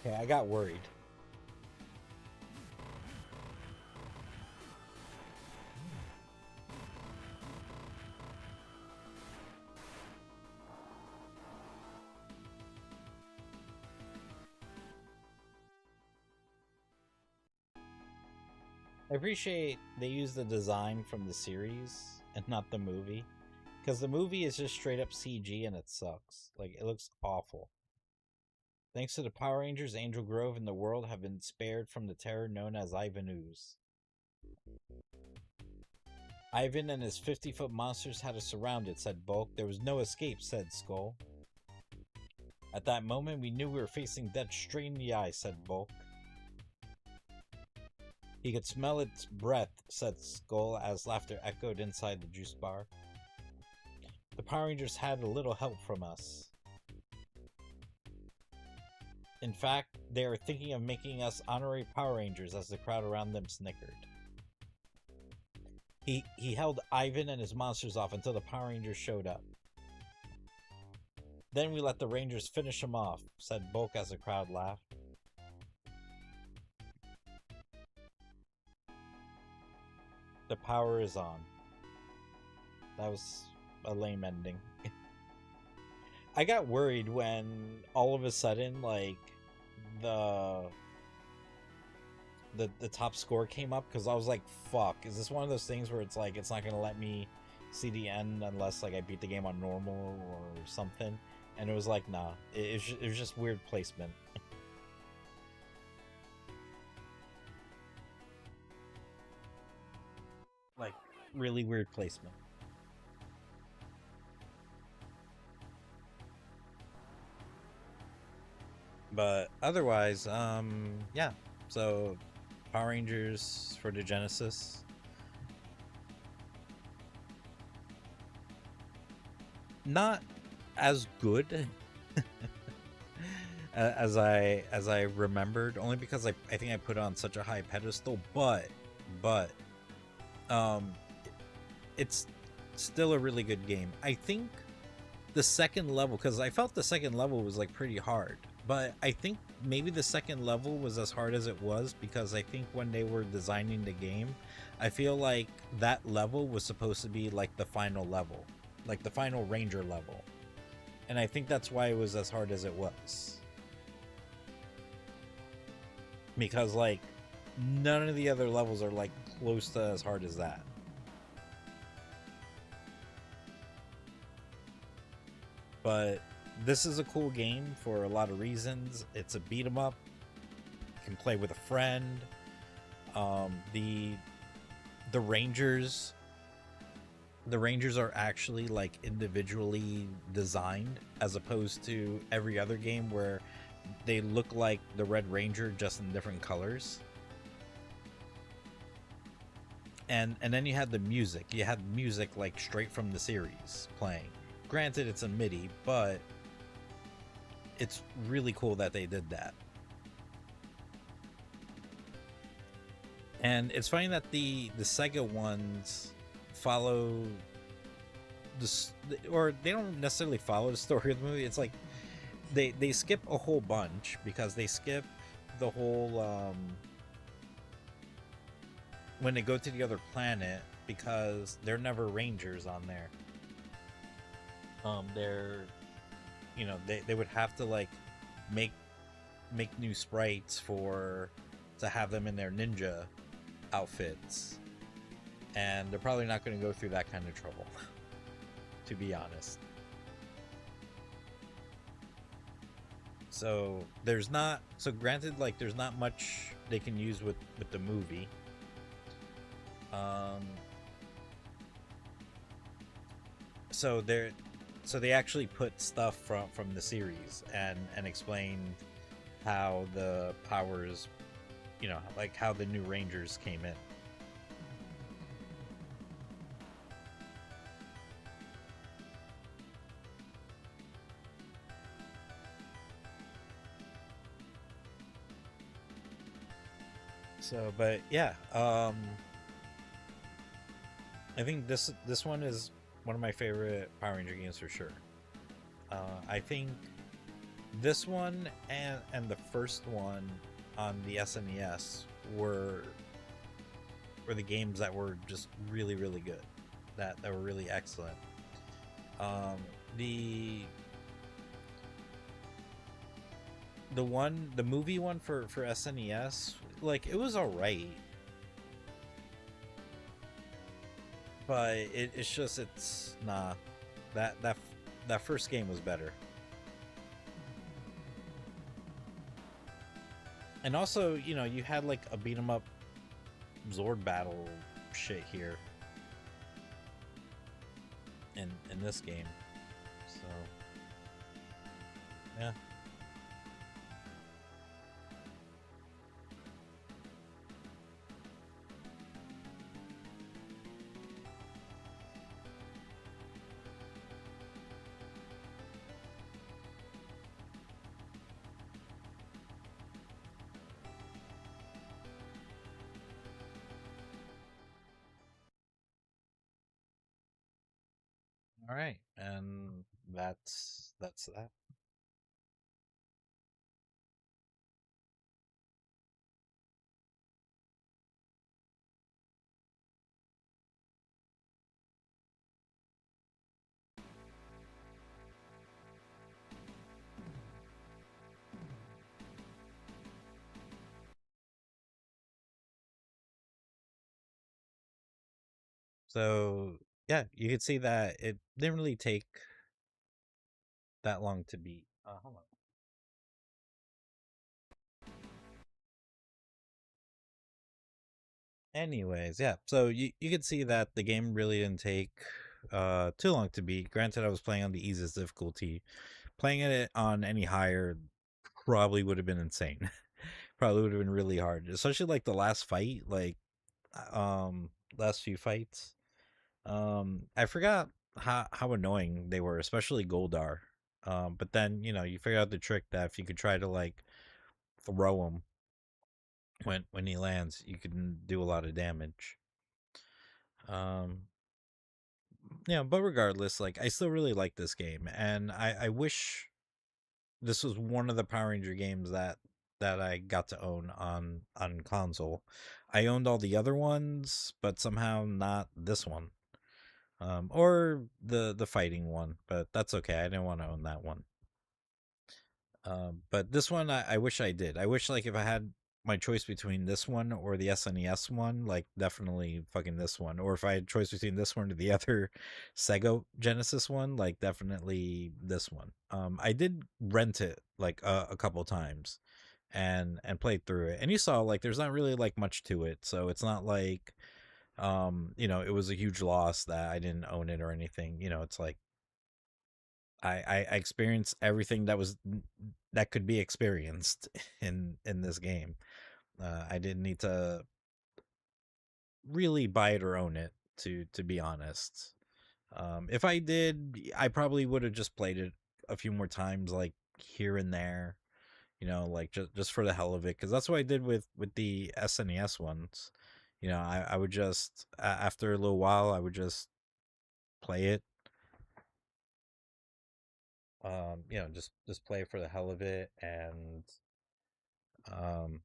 Okay, I got worried. I appreciate they use the design from the series and not the movie. Because the movie is just straight up CG and it sucks. Like, it looks awful. Thanks to the Power Rangers, Angel Grove and the world have been spared from the terror known as Ivan Ooze. Ivan and his 50-foot monsters had us surrounded, said Bulk. There was no escape, said Skull. At that moment, we knew we were facing death straight in the eye, said Bulk. He could smell its breath, said Skull, as laughter echoed inside the juice bar. The Power Rangers had a little help from us. In fact, they are thinking of making us honorary Power Rangers, as the crowd around them snickered. He held Ivan and his monsters off until the Power Rangers showed up. Then we let the Rangers finish him off, said Bulk as the crowd laughed. The power is on. That was a lame ending. I got worried when all of a sudden, like, the top score came up, because I was like, fuck, is this one of those things where it's like it's not gonna let me see the end unless like I beat the game on normal or something? And it was like, nah, it was just weird placement. Like, really weird placement. But otherwise, yeah. So, Power Rangers for the Genesis. Not as good as I remembered, only because I think I put it on such a high pedestal, but um it's still a really good game. I think the second level, because I felt the second level was like pretty hard, but I think maybe the second level was as hard as it was because I think when they were designing the game, I feel like that level was supposed to be like the final level, like the final Ranger level, and I think that's why it was as hard as it was, because like none of the other levels are like close to as hard as that. But this is a cool game for a lot of reasons. It's a beat 'em up. You can play with a friend. The Rangers, are actually like individually designed, as opposed to every other game where they look like the Red Ranger just in different colors. And then you had the music. You had music like straight from the series playing. Granted, it's a MIDI, but it's really cool that they did that. And it's funny that the Sega ones follow this, or they don't necessarily follow the story of the movie. It's like they skip a whole bunch, because they skip the whole when they go to the other planet, because they're never Rangers on there. They're, you know, they would have to like make new sprites to have them in their ninja outfits, and they're probably not going to go through that kind of trouble, to be honest. So granted, like, there's not much they can use with the movie. So they actually put stuff from the series and explained how the powers, you know, like how the new Rangers came in. So, but yeah, I think this one is one of my favorite Power Ranger games for sure. I think This one and the first one on the SNES were were the games that were just really really good, that were really excellent. Um, the the movie one for SNES, like it was all right, but it's just it's nah. That first game was better. And also, you know, you had like a beat 'em up Zord battle shit here in this game. So yeah. All right, and that's that. So yeah, you could see that it didn't really take that long to beat. Hold on. Anyways, yeah. So you could see that the game really didn't take too long to beat. Granted, I was playing on the easiest difficulty. Playing it on any higher probably would have been insane. Probably would have been really hard, especially like the last fight, like last few fights. I forgot how annoying they were, especially Goldar. But then you know you figure out the trick that if you could try to like throw him when he lands, you can do a lot of damage. Um, yeah, but regardless, like I still really like this game, and I wish this was one of the Power Ranger games that I got to own on console. I owned all the other ones, but somehow not this one. Or the fighting one, but that's okay. I didn't want to own that one. But this one, I wish I did. I wish like if I had my choice between this one or the SNES one, like definitely fucking this one. Or if I had choice between this one or the other Sega Genesis one, like definitely this one. I did rent it like a couple times and played through it. And you saw like there's not really like much to it, so it's not like you know it was a huge loss that I didn't own it or anything. You know, it's like I experienced everything that was that could be experienced in this game. I didn't need to really buy it or own it to be honest. If I did, I probably would have just played it a few more times, like here and there. You know, like just for the hell of it, because that's what I did with the SNES ones. You know, I would just after a little while, I would just play it. You know, just play it for the hell of it, and um,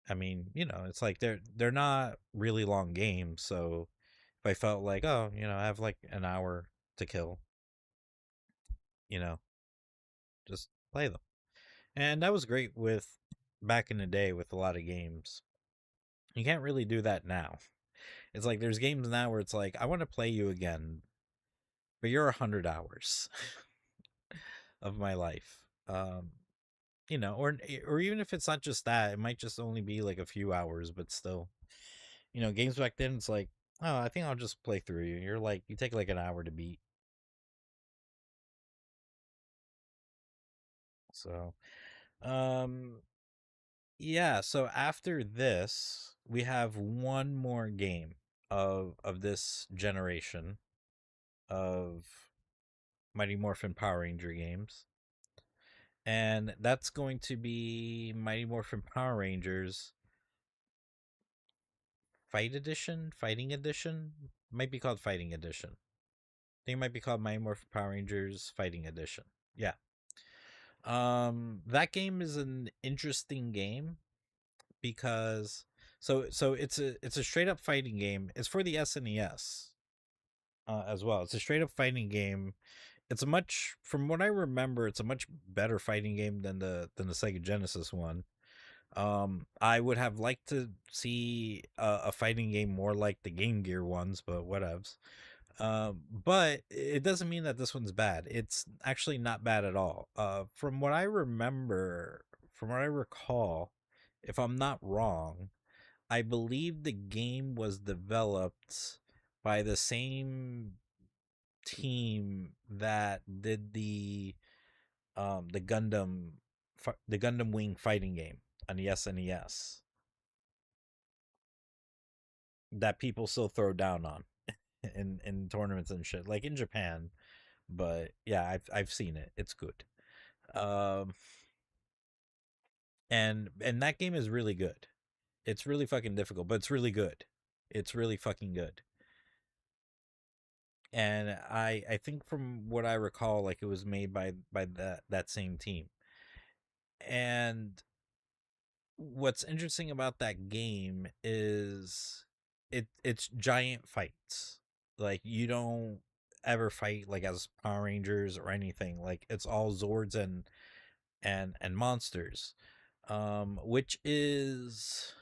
I mean, you know, it's like they're not really long games, so if I felt like, oh, you know, I have like an hour to kill, you know, just play them. And that was great with back in the day with a lot of games. You can't really do that now. It's like there's games now where it's like I want to play you again, but you're 100 hours of my life. You know, or even if it's not just that, it might just only be like a few hours, but still, you know, games back then, it's like, oh, I think I'll just play through you. You're like, you take like an hour to beat. So, um, yeah. So after this, we have one more game of this generation of Mighty Morphin Power Ranger games, and that's going to be Mighty Morphin Power Rangers Fighting Edition. Might be called Fighting Edition. I think it might be called Mighty Morphin Power Rangers Fighting Edition. Yeah. That game is an interesting game because it's a straight up fighting game. It's for the SNES as well. It's a straight up fighting game. It's a much, from what I remember, it's a much better fighting game than the Sega Genesis one. I would have liked to see a fighting game more like the Game Gear ones, but whatevs. But it doesn't mean that this one's bad. It's actually not bad at all. From what I remember, from what I recall, if I'm not wrong, I believe the game was developed by the same team that did the the Gundam Wing fighting game on the SNES that people still throw down on in tournaments and shit, like in Japan. But yeah, I've seen it. It's good. Um, and that game is really good. It's really fucking difficult, but it's really good. It's really fucking good. And I think from what I recall, like it was made by that same team. And what's interesting about that game is it's giant fights. Like you don't ever fight like as Power Rangers or anything. Like it's all Zords and monsters. Which is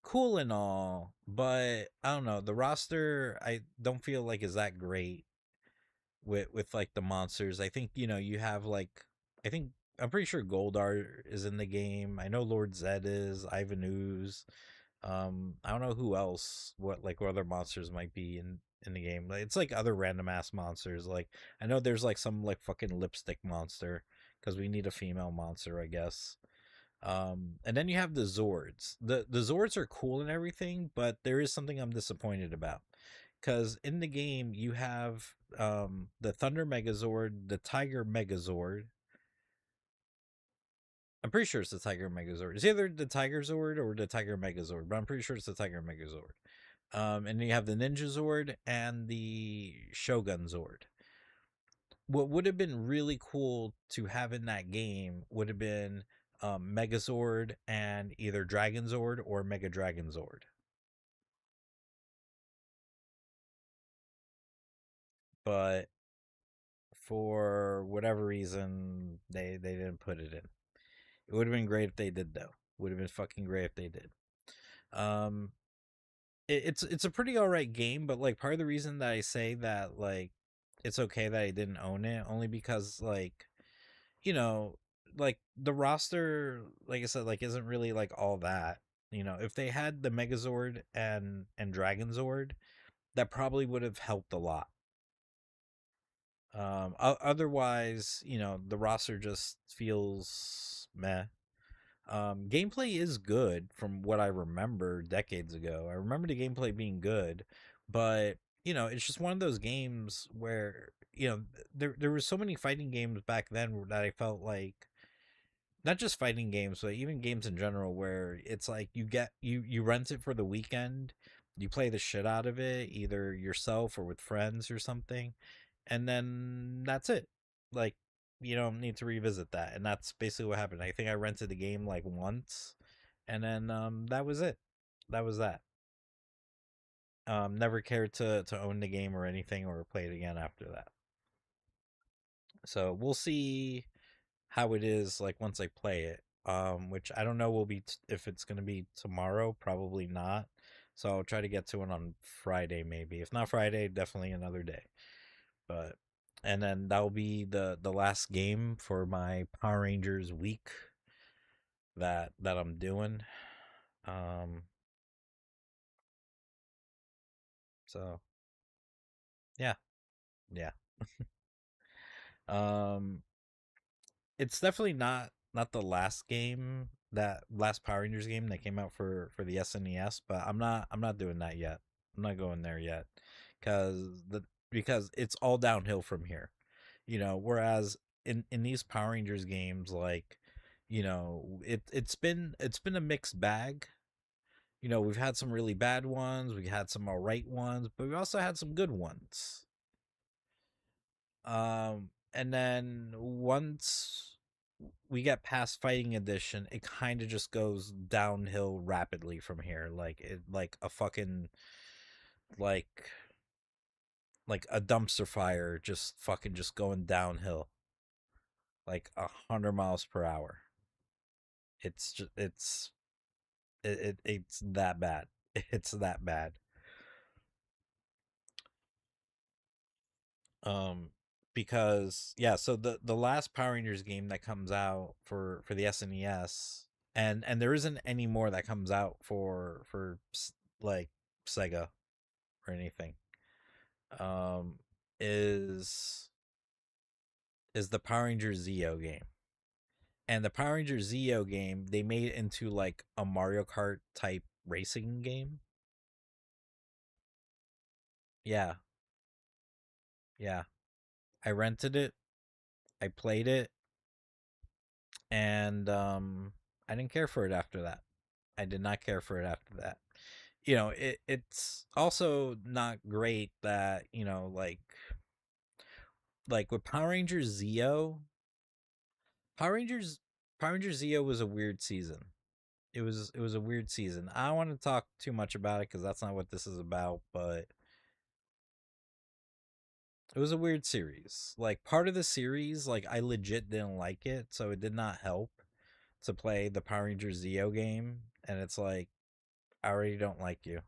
cool and all, but I don't know. The roster I don't feel like is that great with like the monsters. I think you have like I think I'm pretty sure Goldar is in the game. I know Lord Zed is, Ivan Ooze. I don't know who else. What other monsters might be in the game? Like, it's like other random ass monsters. Like I know there's like some like fucking lipstick monster because we need a female monster, I guess. And then you have the Zords. The Zords are cool and everything, but there is something I'm disappointed about. Because in the game you have the Thunder Megazord, the Tiger Megazord. I'm pretty sure it's the Tiger Megazord. It's either the Tiger Zord or the Tiger Megazord, but I'm pretty sure it's the Tiger Megazord. And you have the Ninja Zord and the Shogun Zord. What would have been really cool to have in that game would have been Megazord and either Dragon Zord or Mega Dragon Zord. But for whatever reason, they didn't put it in. It would have been great if they did, though. Would have been fucking great if they did. Um, it's a pretty alright game, but like part of the reason that I say that like it's okay that I didn't own it only because like you know like the roster, like I said, like isn't really like all that. If they had the Megazord and Dragon Zord, that probably would have helped a lot. Otherwise, the roster just feels meh. Gameplay is good from what I remember decades ago. I remember the gameplay being good, but it's just one of those games where there were so many fighting games back then that I felt like not just fighting games, but even games in general, where it's like you rent it for the weekend, you play the shit out of it, either yourself or with friends or something, and then that's it. Like you don't need to revisit that, and that's basically what happened. I think I rented the game like once, and then that was it. That was that. Never cared to own the game or anything or play it again after that. So we'll see how it is like once I play it. Which I don't know will be if it's gonna be tomorrow. Probably not. So I'll try to get to it on Friday, maybe. If not Friday, definitely another day. But and then that'll be the last game for my Power Rangers week that I'm doing. Um, so yeah, yeah. Um, it's definitely not the last game, that last Power Rangers game that came out for the SNES, but I'm not doing that yet. I'm not going there yet because because it's all downhill from here. Whereas in these Power Rangers games, like it's been a mixed bag. We've had some really bad ones, we had some alright ones, but we also had some good ones. And then once we get past fighting edition, it kind of just goes downhill rapidly from here. Like it, like a fucking like like a dumpster fire, just fucking just going downhill, like 100 miles per hour. It's just it's that bad. It's that bad. Um, because yeah, so the last Power Rangers game that comes out for the SNES, and there isn't any more that comes out like Sega or anything. Um, is the Power Rangers Zeo game. And the Power Rangers Zeo game, they made it into like a Mario Kart type racing game. Yeah, yeah. I rented it, I played it, and I didn't care for it after that. I did not care for it after that. It's also not great that, like with Power Rangers Zeo, Power Rangers Power Rangers Zeo was a weird season. It was a weird season. I don't want to talk too much about it because that's not what this is about, but it was a weird series. Like part of the series, like I legit didn't like it, so it did not help to play the Power Rangers Zeo game. And it's like, I already don't like you.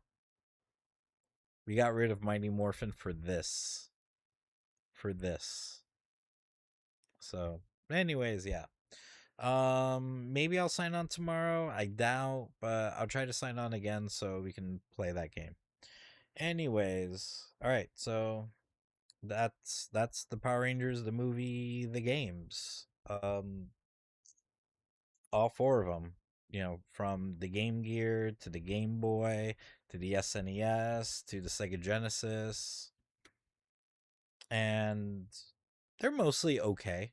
We got rid of Mighty Morphin for this. For this. So, anyways, yeah. Maybe I'll sign on tomorrow. I doubt, but I'll try to sign on again so we can play that game. Anyways, all right. So that's the Power Rangers, the movie, the games. All four of them. From the Game Gear to the Game Boy to the SNES to the Sega Genesis, and they're mostly okay.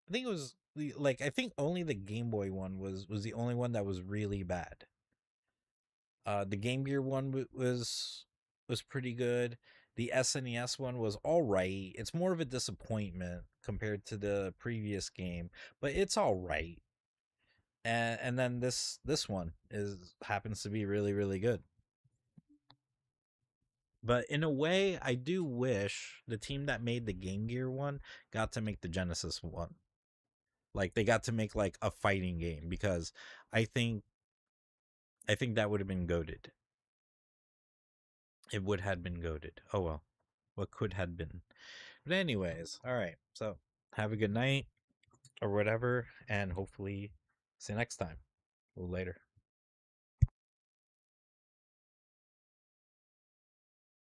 I think it was like I think only the Game Boy one was the only one that was really bad. The Game Gear one was pretty good. The SNES one was all right. It's more of a disappointment compared to the previous game, but it's all right. And then this one is happens to be really really good. But in a way, I do wish the team that made the Game Gear one got to make the Genesis one. Like they got to make like a fighting game because I think I think that would have been goaded. It would have been goaded. Oh well. What could have been. But anyways, all right. So have a good night or whatever, and hopefully see you next time. Or later.